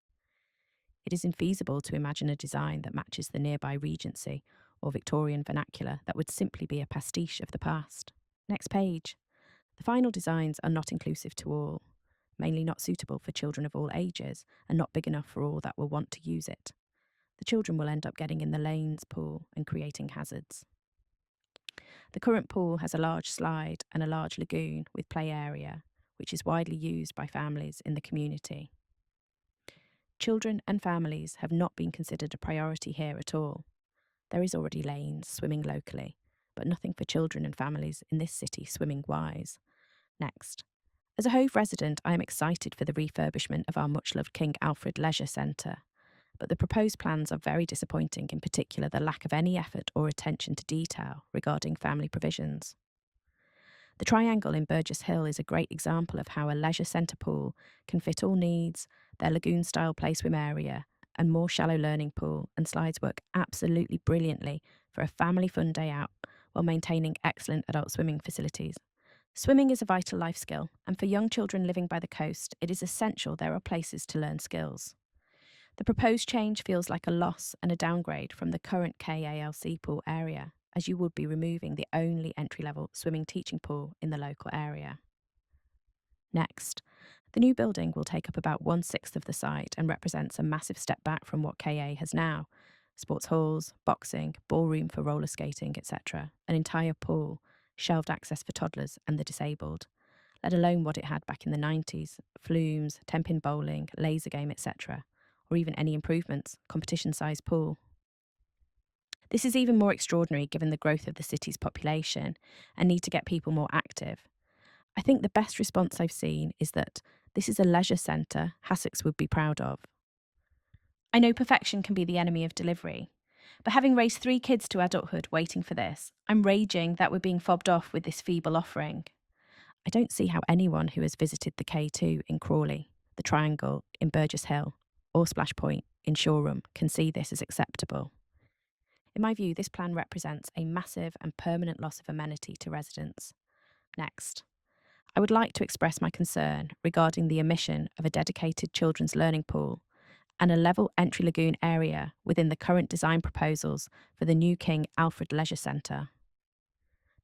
It is infeasible to imagine a design that matches the nearby Regency or Victorian vernacular that would simply be a pastiche of the past. Next page. The final designs are not inclusive to all, mainly not suitable for children of all ages and not big enough for all that will want to use it. The children will end up getting in the lanes pool and creating hazards. The current pool has a large slide and a large lagoon with play area, which is widely used by families in the community. Children and families have not been considered a priority here at all. There is already lanes swimming locally, but nothing for children and families in this city swimming wise. Next. As a Hove resident, I am excited for the refurbishment of our much-loved King Alfred Leisure Centre, but the proposed plans are very disappointing, in particular the lack of any effort or attention to detail regarding family provisions. The triangle in Burgess Hill is a great example of how a leisure centre pool can fit all needs, their lagoon-style play swim area, and more shallow learning pool and slides work absolutely brilliantly for a family fun day out while maintaining excellent adult swimming facilities. Swimming is a vital life skill, and for young children living by the coast, it is essential there are places to learn skills. The proposed change feels like a loss and a downgrade from the current KALC pool area, as you would be removing the only entry-level swimming teaching pool in the local area. Next, the new building will take up about 1/6 of the site and represents a massive step back from what KA has now. Sports halls, boxing, ballroom for roller skating, etc., an entire pool, shelved access for toddlers and the disabled, let alone what it had back in the 90s, flumes, 10-pin bowling, laser game, etc., or even any improvements, competition-sized pool. This is even more extraordinary given the growth of the city's population and need to get people more active. I think the best response I've seen is that this is a leisure centre Hassocks would be proud of. I know perfection can be the enemy of delivery, but having raised 3 kids to adulthood waiting for this, I'm raging that we're being fobbed off with this feeble offering. I don't see how anyone who has visited the K2 in Crawley, the Triangle in Burgess Hill, or Splash Point in Shoreham can see this as acceptable. In my view, this plan represents a massive and permanent loss of amenity to residents. Next, I would like to express my concern regarding the omission of a dedicated children's learning pool and a level entry lagoon area within the current design proposals for the new King Alfred Leisure Centre.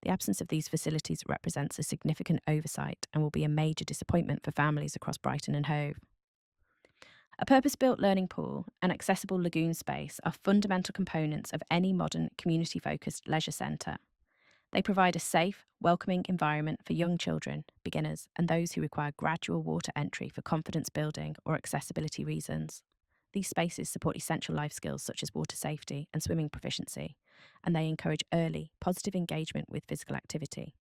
The absence of these facilities represents a significant oversight and will be a major disappointment for families across Brighton and Hove. A purpose-built learning pool and accessible lagoon space are fundamental components of any modern community-focused leisure centre. They provide a safe, welcoming environment for young children, beginners, and those who require gradual water entry for confidence building or accessibility reasons. These spaces support essential life skills such as water safety and swimming proficiency, and they encourage early, positive engagement with physical activity.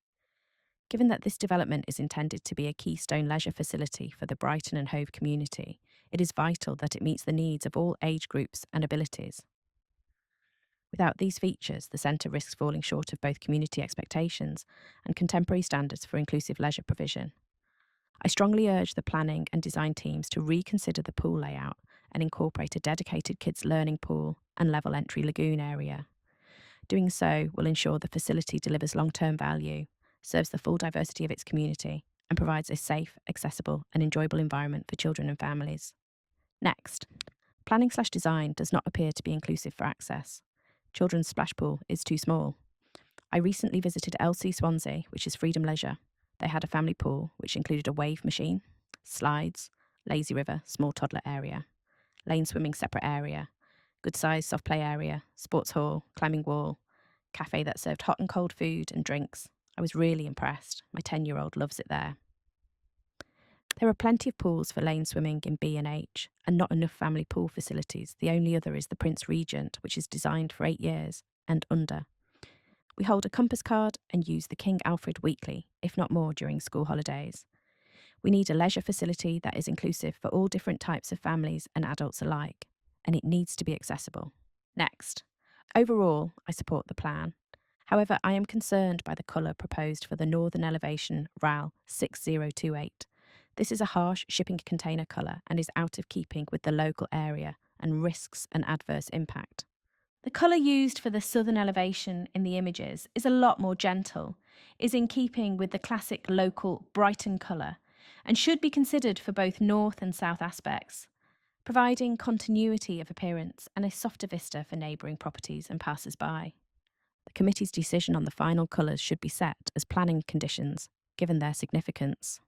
Given that this development is intended to be a keystone leisure facility for the Brighton and Hove community, it is vital that it meets the needs of all age groups and abilities. Without these features, the centre risks falling short of both community expectations and contemporary standards for inclusive leisure provision. I strongly urge the planning and design teams to reconsider the pool layout and incorporate a dedicated kids' learning pool and level entry lagoon area. Doing so will ensure the facility delivers long-term value, serves the full diversity of its community, and provides a safe, accessible, and enjoyable environment for children and families. Next, planning/design does not appear to be inclusive for access. Children's splash pool is too small. I recently visited LC Swansea, which is Freedom Leisure. They had a family pool, which included a wave machine, slides, lazy river, small toddler area, lane swimming separate area, good sized soft play area, sports hall, climbing wall, cafe that served hot and cold food and drinks. I was really impressed. My 10-year-old loves it there. There are plenty of pools for lane swimming in B and H, and not enough family pool facilities. The only other is the Prince Regent, which is designed for 8 years and under. We hold a compass card and use the King Alfred weekly, if not more, during school holidays. We need a leisure facility that is inclusive for all different types of families and adults alike, and it needs to be accessible. Next, overall, I support the plan. However, I am concerned by the colour proposed for the Northern Elevation RAL 6028. This is a harsh shipping container colour and is out of keeping with the local area and risks an adverse impact. The colour used for the southern elevation in the images is a lot more gentle, is in keeping with the classic local Brighton colour, and should be considered for both north and south aspects, providing continuity of appearance and a softer vista for neighbouring properties and passers-by. The committee's decision on the final colours should be set as planning conditions, given their significance.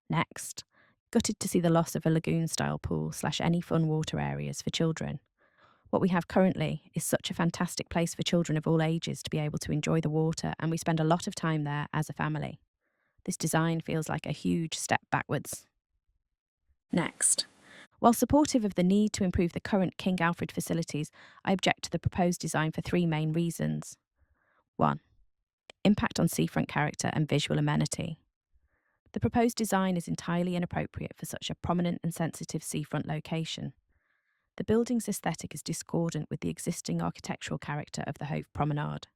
Next, gutted to see the loss of a lagoon-style pool/any fun water areas for children. What we have currently is such a fantastic place for children of all ages to be able to enjoy the water, and we spend a lot of time there as a family. This design feels like a huge step backwards. Next, while supportive of the need to improve the current King Alfred facilities, I object to the proposed design for 3 main reasons. 1. impact on seafront character and visual amenity. The proposed design is entirely inappropriate for such a prominent and sensitive seafront location. The building's aesthetic is discordant with the existing architectural character of the Hove Promenade.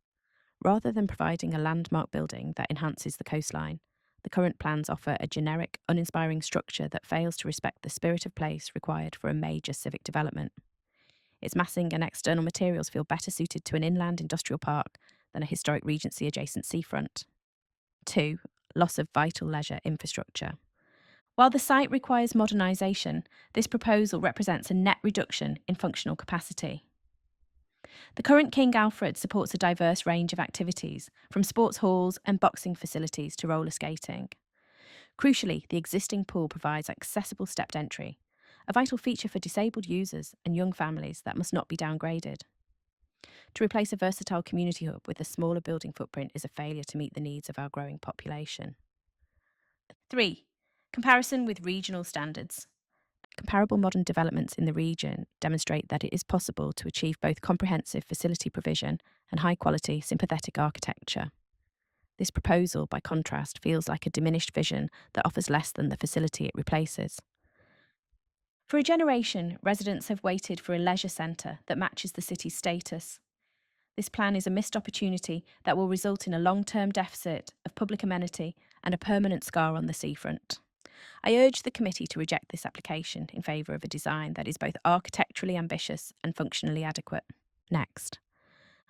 Rather than providing a landmark building that enhances the coastline, the current plans offer a generic, uninspiring structure that fails to respect the spirit of place required for a major civic development. Its massing and external materials feel better suited to an inland industrial park than a historic Regency adjacent seafront. 2. Loss of vital leisure infrastructure. While the site requires modernisation, this proposal represents a net reduction in functional capacity. The current King Alfred supports a diverse range of activities, from sports halls and boxing facilities to roller skating. Crucially, the existing pool provides accessible stepped entry, a vital feature for disabled users and young families that must not be downgraded. To replace a versatile community hub with a smaller building footprint is a failure to meet the needs of our growing population. 3. Comparison with regional standards. Comparable modern developments in the region demonstrate that it is possible to achieve both comprehensive facility provision and high-quality, sympathetic architecture. This proposal, by contrast, feels like a diminished vision that offers less than the facility it replaces. For a generation, residents have waited for a leisure centre that matches the city's status. This plan is a missed opportunity that will result in a long-term deficit of public amenity and a permanent scar on the seafront. I urge the committee to reject this application in favour of a design that is both architecturally ambitious and functionally adequate. Next,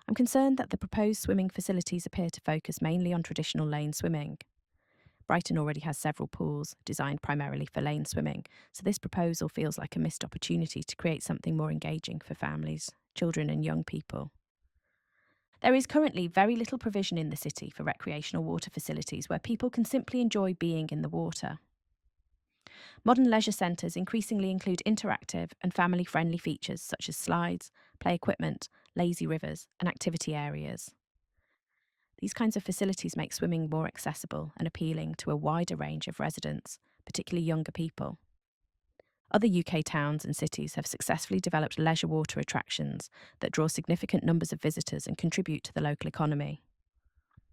I'm concerned that the proposed swimming facilities appear to focus mainly on traditional lane swimming. Brighton already has several pools designed primarily for lane swimming, so this proposal feels like a missed opportunity to create something more engaging for families, children and young people. There is currently very little provision in the city for recreational water facilities where people can simply enjoy being in the water. Modern leisure centres increasingly include interactive and family-friendly features such as slides, play equipment, lazy rivers, and activity areas. These kinds of facilities make swimming more accessible and appealing to a wider range of residents, particularly younger people. Other UK towns and cities have successfully developed leisure water attractions that draw significant numbers of visitors and contribute to the local economy.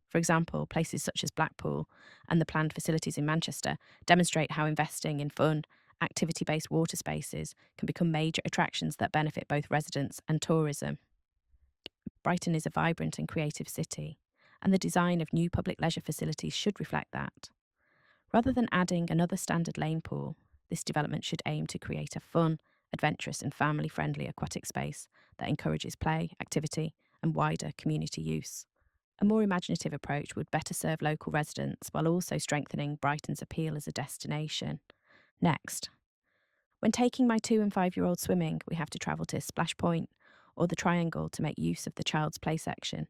For example, places such as Blackpool and the planned facilities in Manchester demonstrate how investing in fun, activity-based water spaces can become major attractions that benefit both residents and tourism. Brighton is a vibrant and creative city, and the design of new public leisure facilities should reflect that. Rather than adding another standard lane pool, this development should aim to create a fun, adventurous and family-friendly aquatic space that encourages play, activity and wider community use. A more imaginative approach would better serve local residents while also strengthening Brighton's appeal as a destination. Next, when taking my 2 and 5-year-olds swimming, we have to travel to Splash Point or the Triangle to make use of the child's play section,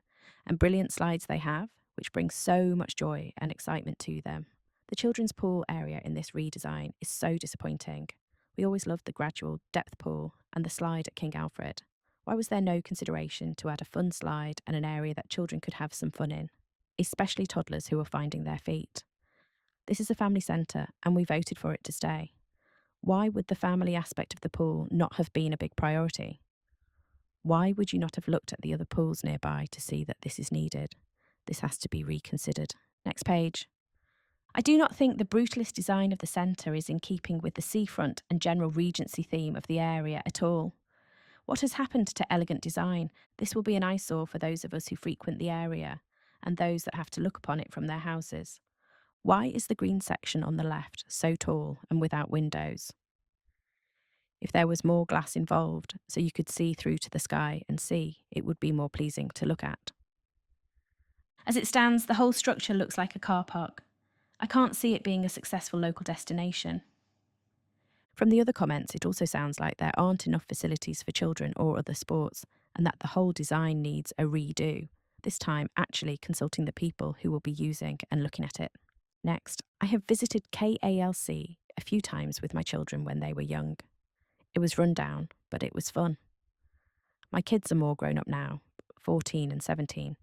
and brilliant slides they have, which bring so much joy and excitement to them. The children's pool area in this redesign is so disappointing. We always loved the gradual depth pool and the slide at King Alfred. Why was there no consideration to add a fun slide and an area that children could have some fun in, especially toddlers who are finding their feet? This is a family centre and we voted for it to stay. Why would the family aspect of the pool not have been a big priority? Why would you not have looked at the other pools nearby to see that this is needed? This has to be reconsidered. Next page. I do not think the brutalist design of the centre is in keeping with the seafront and general Regency theme of the area at all. What has happened to elegant design? This will be an eyesore for those of us who frequent the area and those that have to look upon it from their houses. Why is the green section on the left so tall and without windows? If there was more glass involved, so you could see through to the sky and sea, it would be more pleasing to look at. As it stands, the whole structure looks like a car park. I can't see it being a successful local destination. From the other comments, it also sounds like there aren't enough facilities for children or other sports, and that the whole design needs a redo, this time actually consulting the people who will be using and looking at it. Next, I have visited KALC a few times with my children when they were young. It was run down, but it was fun. My kids are more grown up now, 14 and 17,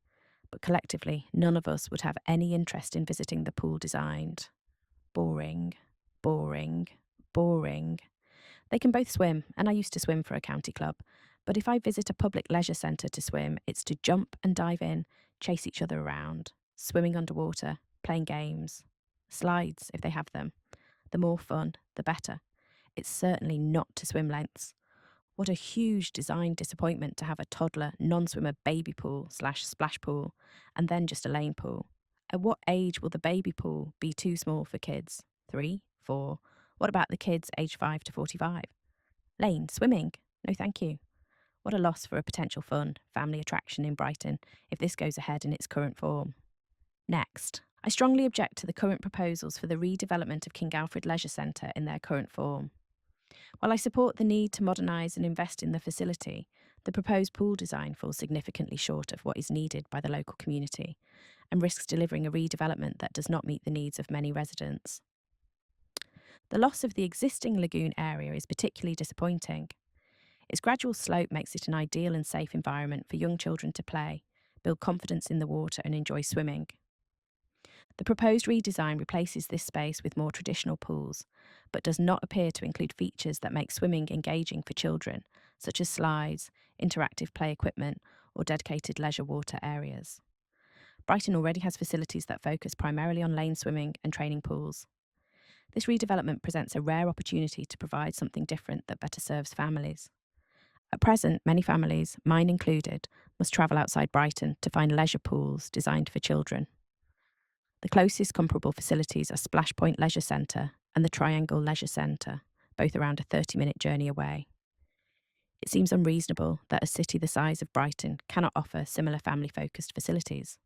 but collectively none of us would have any interest in visiting the pool designed. Boring, boring, boring. They can both swim, and I used to swim for a county club, but if I visit a public leisure centre to swim, it's to jump and dive in, chase each other around. swimming underwater, playing games, slides if they have them. The more fun, the better. It's certainly not to swim lengths. What a huge design disappointment to have a toddler, non-swimmer baby pool / splash pool, and then just a lane pool. At what age will the baby pool be too small for kids? 3, 4? What about the kids aged 5 to 45? Lane, swimming? No thank you. What a loss for a potential fun, family attraction in Brighton if this goes ahead in its current form. Next, I strongly object to the current proposals for the redevelopment of King Alfred Leisure Centre in their current form. While I support the need to modernise and invest in the facility, the proposed pool design falls significantly short of what is needed by the local community and risks delivering a redevelopment that does not meet the needs of many residents. The loss of the existing lagoon area is particularly disappointing. Its gradual slope makes it an ideal and safe environment for young children to play, build confidence in the water and enjoy swimming. The proposed redesign replaces this space with more traditional pools, but does not appear to include features that make swimming engaging for children, such as slides, interactive play equipment, or dedicated leisure water areas. Brighton already has facilities that focus primarily on lane swimming and training pools. This redevelopment presents a rare opportunity to provide something different that better serves families. At present, many families, mine included, must travel outside Brighton to find leisure pools designed for children. The closest comparable facilities are Splash Point Leisure Centre and the Triangle Leisure Centre, both around a 30-minute journey away. It seems unreasonable that a city the size of Brighton cannot offer similar family-focused facilities.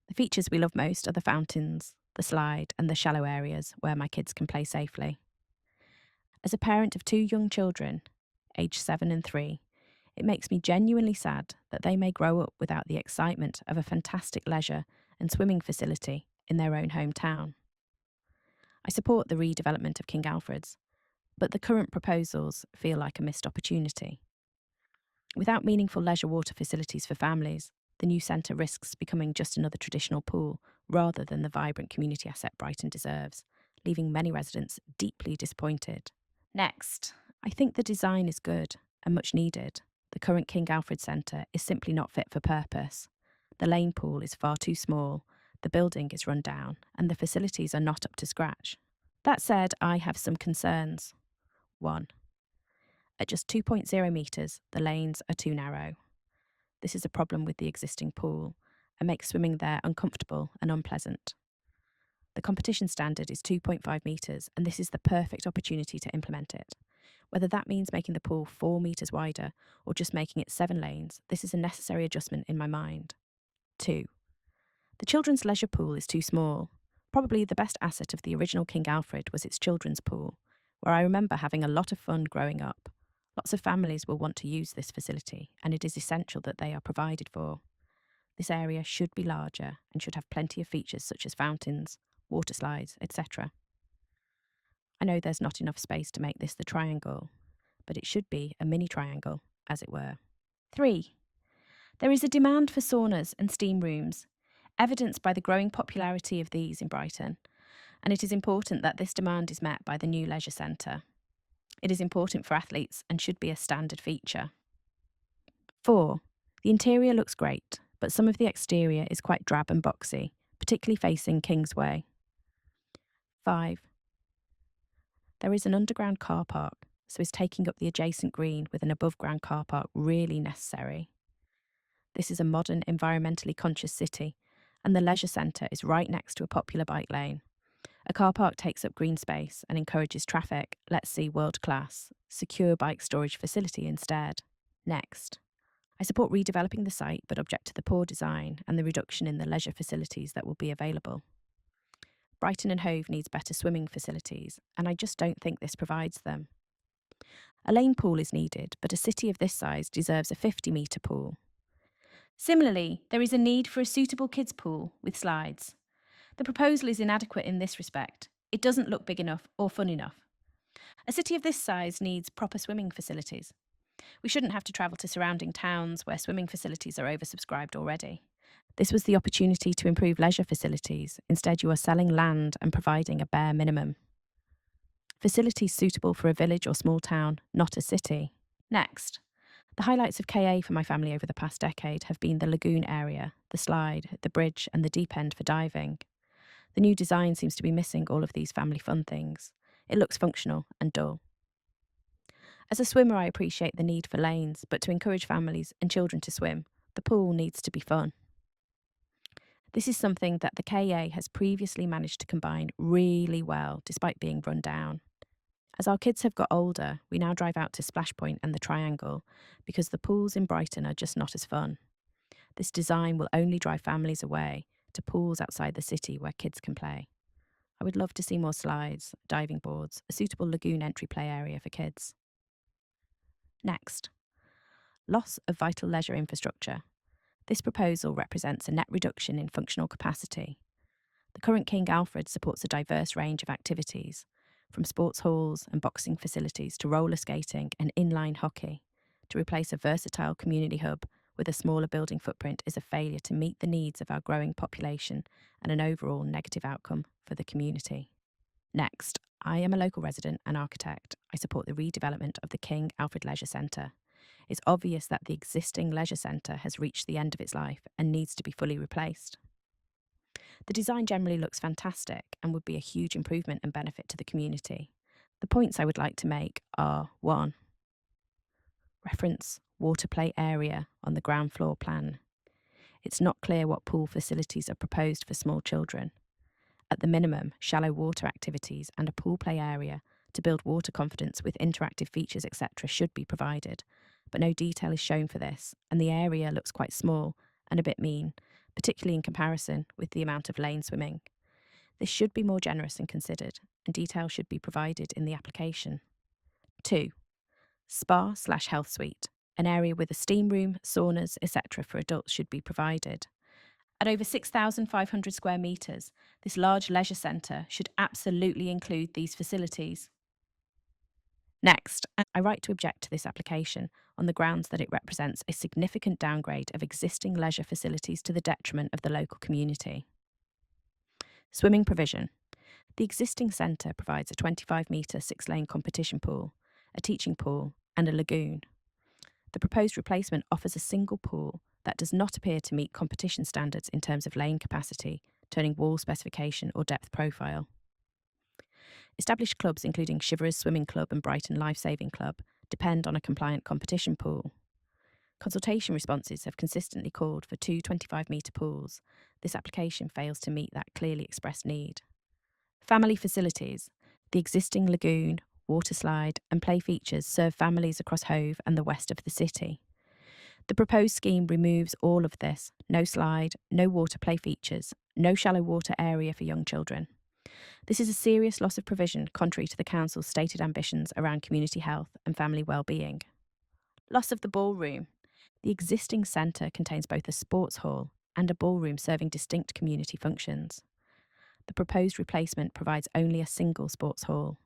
The features we love most are the fountains, the slide, and the shallow areas where my kids can play safely. As a parent of 2 young children, aged 7 and 3, it makes me genuinely sad that they may grow up without the excitement of a fantastic leisure and swimming facility in their own hometown. I support the redevelopment of King Alfred's, but the current proposals feel like a missed opportunity. Without meaningful leisure water facilities for families, the new centre risks becoming just another traditional pool rather than the vibrant community asset Brighton deserves, leaving many residents deeply disappointed. Next, I think the design is good and much needed. The current King Alfred Centre is simply not fit for purpose. The lane pool is far too small, the building is run down, and the facilities are not up to scratch. That said, I have some concerns. 1. At just 2.0 metres, the lanes are too narrow. This is a problem with the existing pool and makes swimming there uncomfortable and unpleasant. The competition standard is 2.5 metres, and this is the perfect opportunity to implement it. Whether that means making the pool 4 metres wider or just making it 7 lanes, this is a necessary adjustment in my mind. 2. The children's leisure pool is too small. Probably the best asset of the original King Alfred was its children's pool, where I remember having a lot of fun growing up. Lots of families will want to use this facility, and it is essential that they are provided for. This area should be larger and should have plenty of features such as fountains, water slides, etc. I know there's not enough space to make this the triangle, but it should be a mini triangle, as it were. 3. There is a demand for saunas and steam rooms, evidenced by the growing popularity of these in Brighton, and it is important that this demand is met by the new leisure centre. It is important for athletes and should be a standard feature. 4. The interior looks great, but some of the exterior is quite drab and boxy, particularly facing Kingsway. 5. There is an underground car park, so is taking up the adjacent green with an above-ground car park really necessary? This is a modern, environmentally conscious city, and the leisure centre is right next to a popular bike lane. A car park takes up green space and encourages traffic, let's see world-class, secure bike storage facility instead. Next. I support redeveloping the site but object to the poor design and the reduction in the leisure facilities that will be available. Brighton and Hove needs better swimming facilities, and I just don't think this provides them. A lane pool is needed, but a city of this size deserves a 50-metre pool. Similarly, there is a need for a suitable kids' pool with slides. The proposal is inadequate in this respect. It doesn't look big enough or fun enough. A city of this size needs proper swimming facilities. We shouldn't have to travel to surrounding towns where swimming facilities are oversubscribed already. This was the opportunity to improve leisure facilities. Instead, you are selling land and providing a bare minimum. Facilities suitable for a village or small town, not a city. Next. The highlights of KA for my family over the past decade have been the lagoon area, the slide, the bridge, and the deep end for diving. The new design seems to be missing all of these family fun things. It looks functional and dull. As a swimmer, I appreciate the need for lanes, but to encourage families and children to swim, the pool needs to be fun. This is something that the KA has previously managed to combine really well, despite being run down. As our kids have got older, we now drive out to Splash Point and the Triangle because the pools in Brighton are just not as fun. This design will only drive families away to pools outside the city where kids can play. I would love to see more slides, diving boards, a suitable lagoon entry play area for kids. Next, loss of vital leisure infrastructure. This proposal represents a net reduction in functional capacity. The current King Alfred supports a diverse range of activities, from sports halls and boxing facilities to roller skating and inline hockey. To replace a versatile community hub with a smaller building footprint is a failure to meet the needs of our growing population and an overall negative outcome for the community. Next, I am a local resident and architect. I support the redevelopment of the King Alfred Leisure Centre. It's obvious that the existing leisure centre has reached the end of its life and needs to be fully replaced. The design generally looks fantastic and would be a huge improvement and benefit to the community. The points I would like to make are 1. Reference water play area on the ground floor plan. It's not clear what pool facilities are proposed for small children. At the minimum, shallow water activities and a pool play area to build water confidence with interactive features, etc., should be provided, but no detail is shown for this, and the area looks quite small and a bit mean, particularly in comparison with the amount of lane swimming. This should be more generous and considered, and detail should be provided in the application. 2. Spa/health suite. An area with a steam room, saunas, etc. for adults should be provided. At over 6,500 square metres, this large leisure centre should absolutely include these facilities. Next, I write to object to this application on the grounds that it represents a significant downgrade of existing leisure facilities to the detriment of the local community. Swimming provision. The existing centre provides a 25-metre 6-lane competition pool, a teaching pool, and a lagoon. The proposed replacement offers a single pool that does not appear to meet competition standards in terms of lane capacity, turning wall specification, or depth profile. Established clubs, including Chivalrous Swimming Club and Brighton Lifesaving Club, depend on a compliant competition pool. Consultation responses have consistently called for 2 25-metre pools. This application fails to meet that clearly expressed need. Family facilities. The existing lagoon, water slide, and play features serve families across Hove and the west of the city. The proposed scheme removes all of this: no slide, no water play features, no shallow water area for young children. This is a serious loss of provision contrary to the Council's stated ambitions around community health and family well-being. Loss of the ballroom. The existing centre contains both a sports hall and a ballroom serving distinct community functions. The proposed replacement provides only a single sports hall.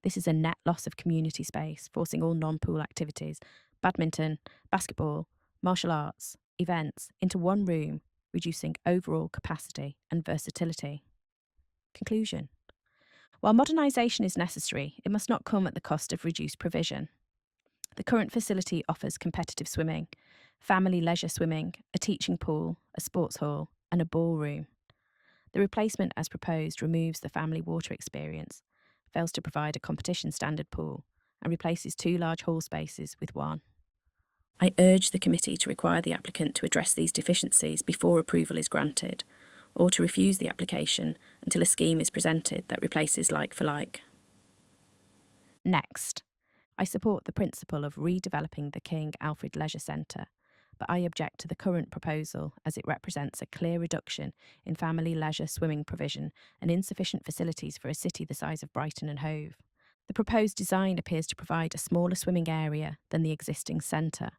This is a net loss of community space, forcing all non-pool activities, badminton, basketball, martial arts, events, into one room, reducing overall capacity and versatility. Conclusion. While modernisation is necessary, it must not come at the cost of reduced provision. The current facility offers competitive swimming, family leisure swimming, a teaching pool, a sports hall, and a ballroom. The replacement as proposed removes the family water experience, fails to provide a competition standard pool, and replaces 2 large hall spaces with 1. I urge the committee to require the applicant to address these deficiencies before approval is granted, or to refuse the application until a scheme is presented that replaces like for like. Next, I support the principle of redeveloping the King Alfred Leisure Centre, but I object to the current proposal as it represents a clear reduction in family leisure swimming provision and insufficient facilities for a city the size of Brighton and Hove. The proposed design appears to provide a smaller swimming area than the existing centre,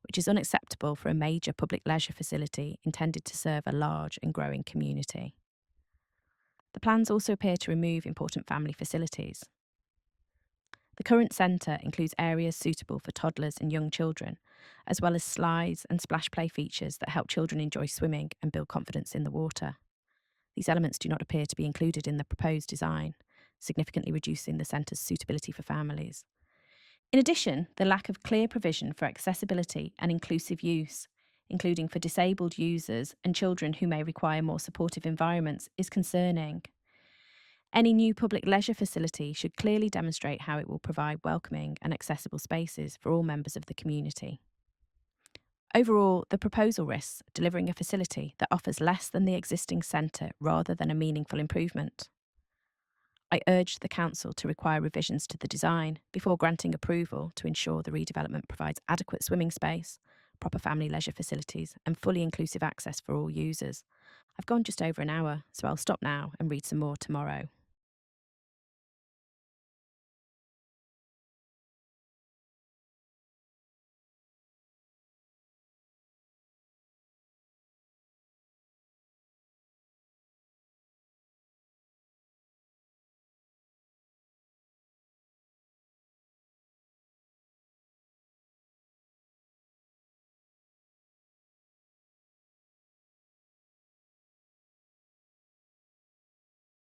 which is unacceptable for a major public leisure facility intended to serve a large and growing community. The plans also appear to remove important family facilities. The current centre includes areas suitable for toddlers and young children, as well as slides and splash play features that help children enjoy swimming and build confidence in the water. These elements do not appear to be included in the proposed design, significantly reducing the centre's suitability for families. In addition, the lack of clear provision for accessibility and inclusive use, including for disabled users and children who may require more supportive environments, is concerning. Any new public leisure facility should clearly demonstrate how it will provide welcoming and accessible spaces for all members of the community. Overall, the proposal risks delivering a facility that offers less than the existing centre rather than a meaningful improvement. I urged the Council to require revisions to the design before granting approval to ensure the redevelopment provides adequate swimming space, proper family leisure facilities, and fully inclusive access for all users. I've gone just over an hour, so I'll stop now and read some more tomorrow.